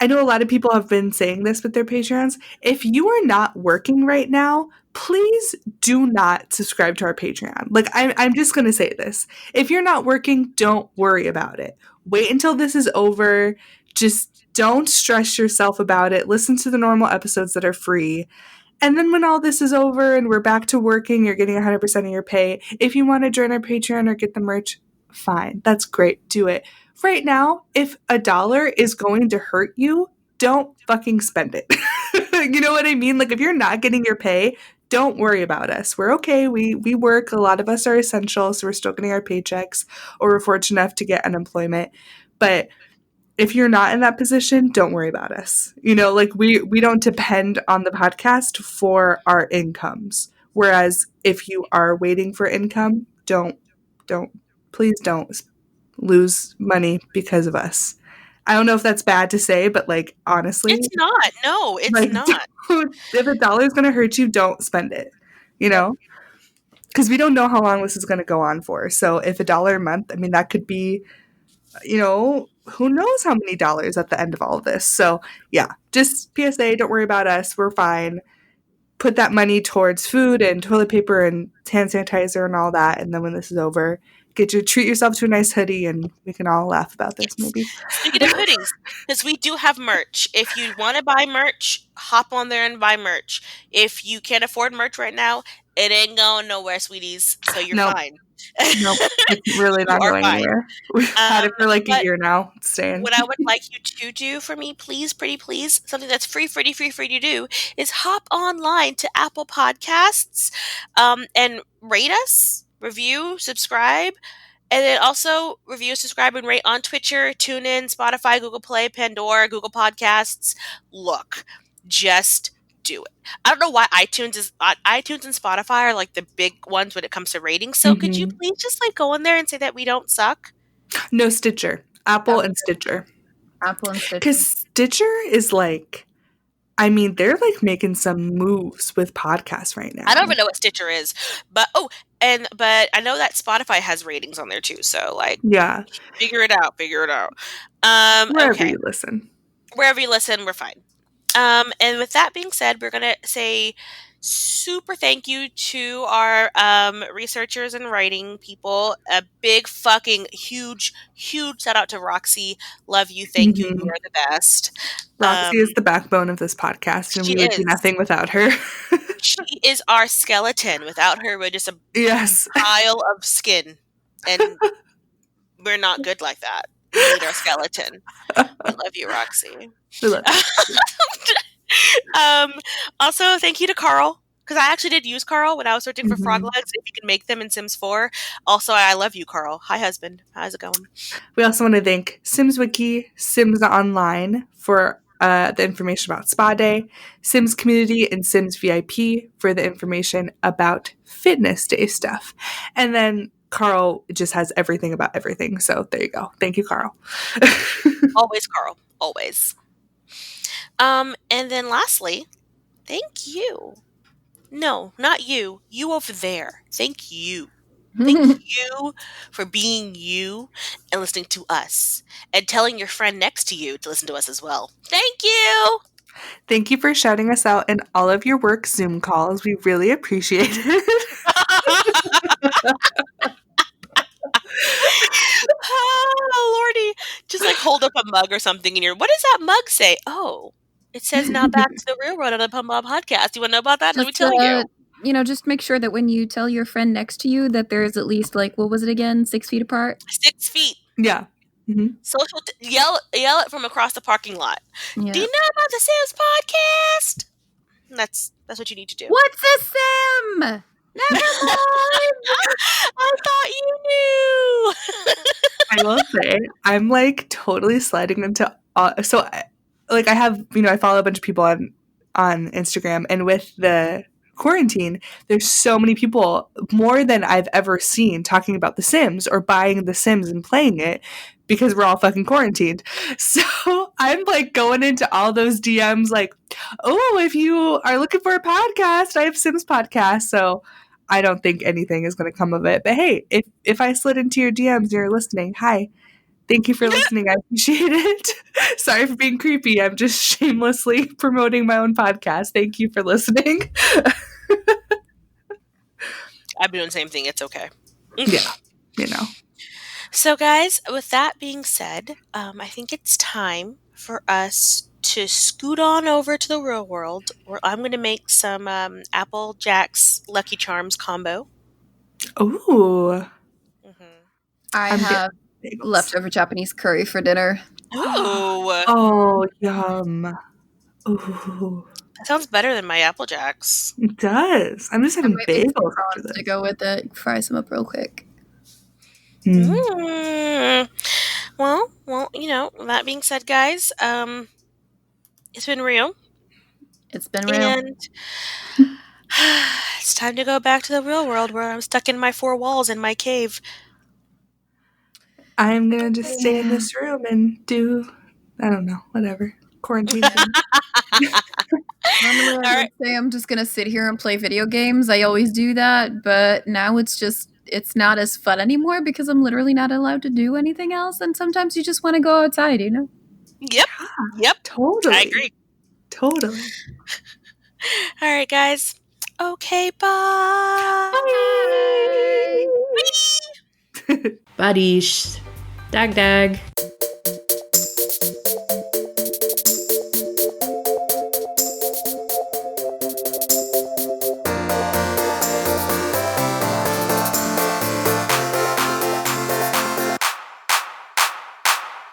I know a lot of people have been saying this with their Patreons. If you are not working right now, please do not subscribe to our Patreon. Like, I'm just going to say this. If you're not working, don't worry about it. Wait until this is over. Just don't stress yourself about it. Listen to the normal episodes that are free. And then when all this is over and we're back to working, you're getting 100% of your pay. If you want to join our Patreon or get the merch, fine. That's great. Do it. Right now, if $1 is going to hurt you, don't fucking spend it. You know what I mean? Like, if you're not getting your pay, don't worry about us. We're okay. We work. A lot of us are essential, so we're still getting our paychecks, or we're fortunate enough to get unemployment. But if you're not in that position, don't worry about us. You know, like, we don't depend on the podcast for our incomes. Whereas if you are waiting for income, please don't lose money because of us. I don't know if that's bad to say, but, like, honestly, it's not. No, it's like, not. If $1 is going to hurt you, don't spend it. You know, because we don't know how long this is going to go on for. So if $1 a month, I mean, that could be, you know, who knows how many dollars at the end of all of this. So yeah, just PSA, don't worry about us. We're fine. Put that money towards food and toilet paper and hand sanitizer and all that. And then when this is over, treat yourself to a nice hoodie, and we can all laugh about this. Maybe. Speaking of hoodies, because we do have merch. If you want to buy merch, hop on there and buy merch. If you can't afford merch right now, it ain't going nowhere, sweeties. So you're fine. Nope, it's really not going anywhere. We've had it for like a year now. It's staying. What I would like you to do for me, please, pretty please, something that's free to do, is hop online to Apple Podcasts and rate us, review, subscribe, and then also review, subscribe, and rate on Twitcher, TuneIn, Spotify, Google Play, Pandora, Google Podcasts. Look, just do it. I don't know why iTunes and Spotify are like the big ones when it comes to ratings. So could you please just like go in there and say that we don't suck? No, Stitcher. Apple and Stitcher. Apple and Stitcher. Because Stitcher is like, I mean, they're like making some moves with podcasts right now. I don't even know what Stitcher is, but I know that Spotify has ratings on there too. So like, yeah, figure it out. Wherever you listen, we're fine. And with that being said, we're gonna say super thank you to our researchers and writing people. A big fucking huge shout out to Roxy. Love you, thank you. You are the best. Roxy is the backbone of this podcast, and we would do nothing without her. She is our skeleton. Without her, we're just a pile of skin, and we're not good like that. We need our skeleton. I love you, Roxy. We love you. Also, thank you to Carl, because I actually did use Carl when I was searching for frog legs, if you can make them in Sims 4. Also, I love you, Carl. Hi, husband. How's it going? We also want to thank SimsWiki, Sims Online for the information about Spa Day, Sims Community, and Sims VIP for the information about Fitness Day stuff. And then Carl just has everything about everything. So there you go. Thank you, Carl. Always, Carl. Always. And then lastly, thank you. No, not you. You over there. Thank you. Thank you for being you and listening to us, and telling your friend next to you to listen to us as well. Thank you. Thank you for shouting us out in all of your work Zoom calls. We really appreciate it. Oh, Lordy. Just like hold up a mug or something and what does that mug say? Oh, it says now back to the real world on the Plumbob Podcast. You want to know about that? Let me tell you. Just make sure that when you tell your friend next to you that there's at least what was it again? 6 feet apart? 6 feet. Yeah. Mm-hmm. Social yell it from across the parking lot. Yeah. Do you know about the Sims podcast? That's what you need to do. What's a Sim? Never mind. I thought you knew. I will say I'm totally sliding into I have I follow a bunch of people on Instagram, and with the quarantine there's so many people, more than I've ever seen, talking about The Sims or buying The Sims and playing it because we're all fucking quarantined. So I'm going into all those DMs oh, if you are looking for a podcast, I have Sims podcast. So I don't think anything is going to come of it. But hey, if I slid into your DMs and you're listening, hi. Thank you for listening. I appreciate it. Sorry for being creepy. I'm just shamelessly promoting my own podcast. Thank you for listening. I've been doing the same thing. It's okay. Yeah, So, guys, with that being said, I think it's time for us to scoot on over to the real world, where I'm going to make some Apple Jacks Lucky Charms combo. Ooh. Mm-hmm. I have leftover Japanese curry for dinner. Ooh. Oh, yum. Ooh. That sounds better than my Apple Jacks. It does. I'm just having bagels after this. To go with it. Fry some up real quick. Well, that being said, guys, it's been real. It's been real. And it's time to go back to the real world where I'm stuck in my 4 walls in my cave. I'm going to just stay in this room and do, I don't know, whatever. Quarantine. Normally I would say I'm just going to sit here and play video games. I always do that, but now it's not as fun anymore because I'm literally not allowed to do anything else. And sometimes you just want to go outside, Yep. Totally. I agree. Totally. All right, guys. Okay, bye. Bye. Badish. Dag dag.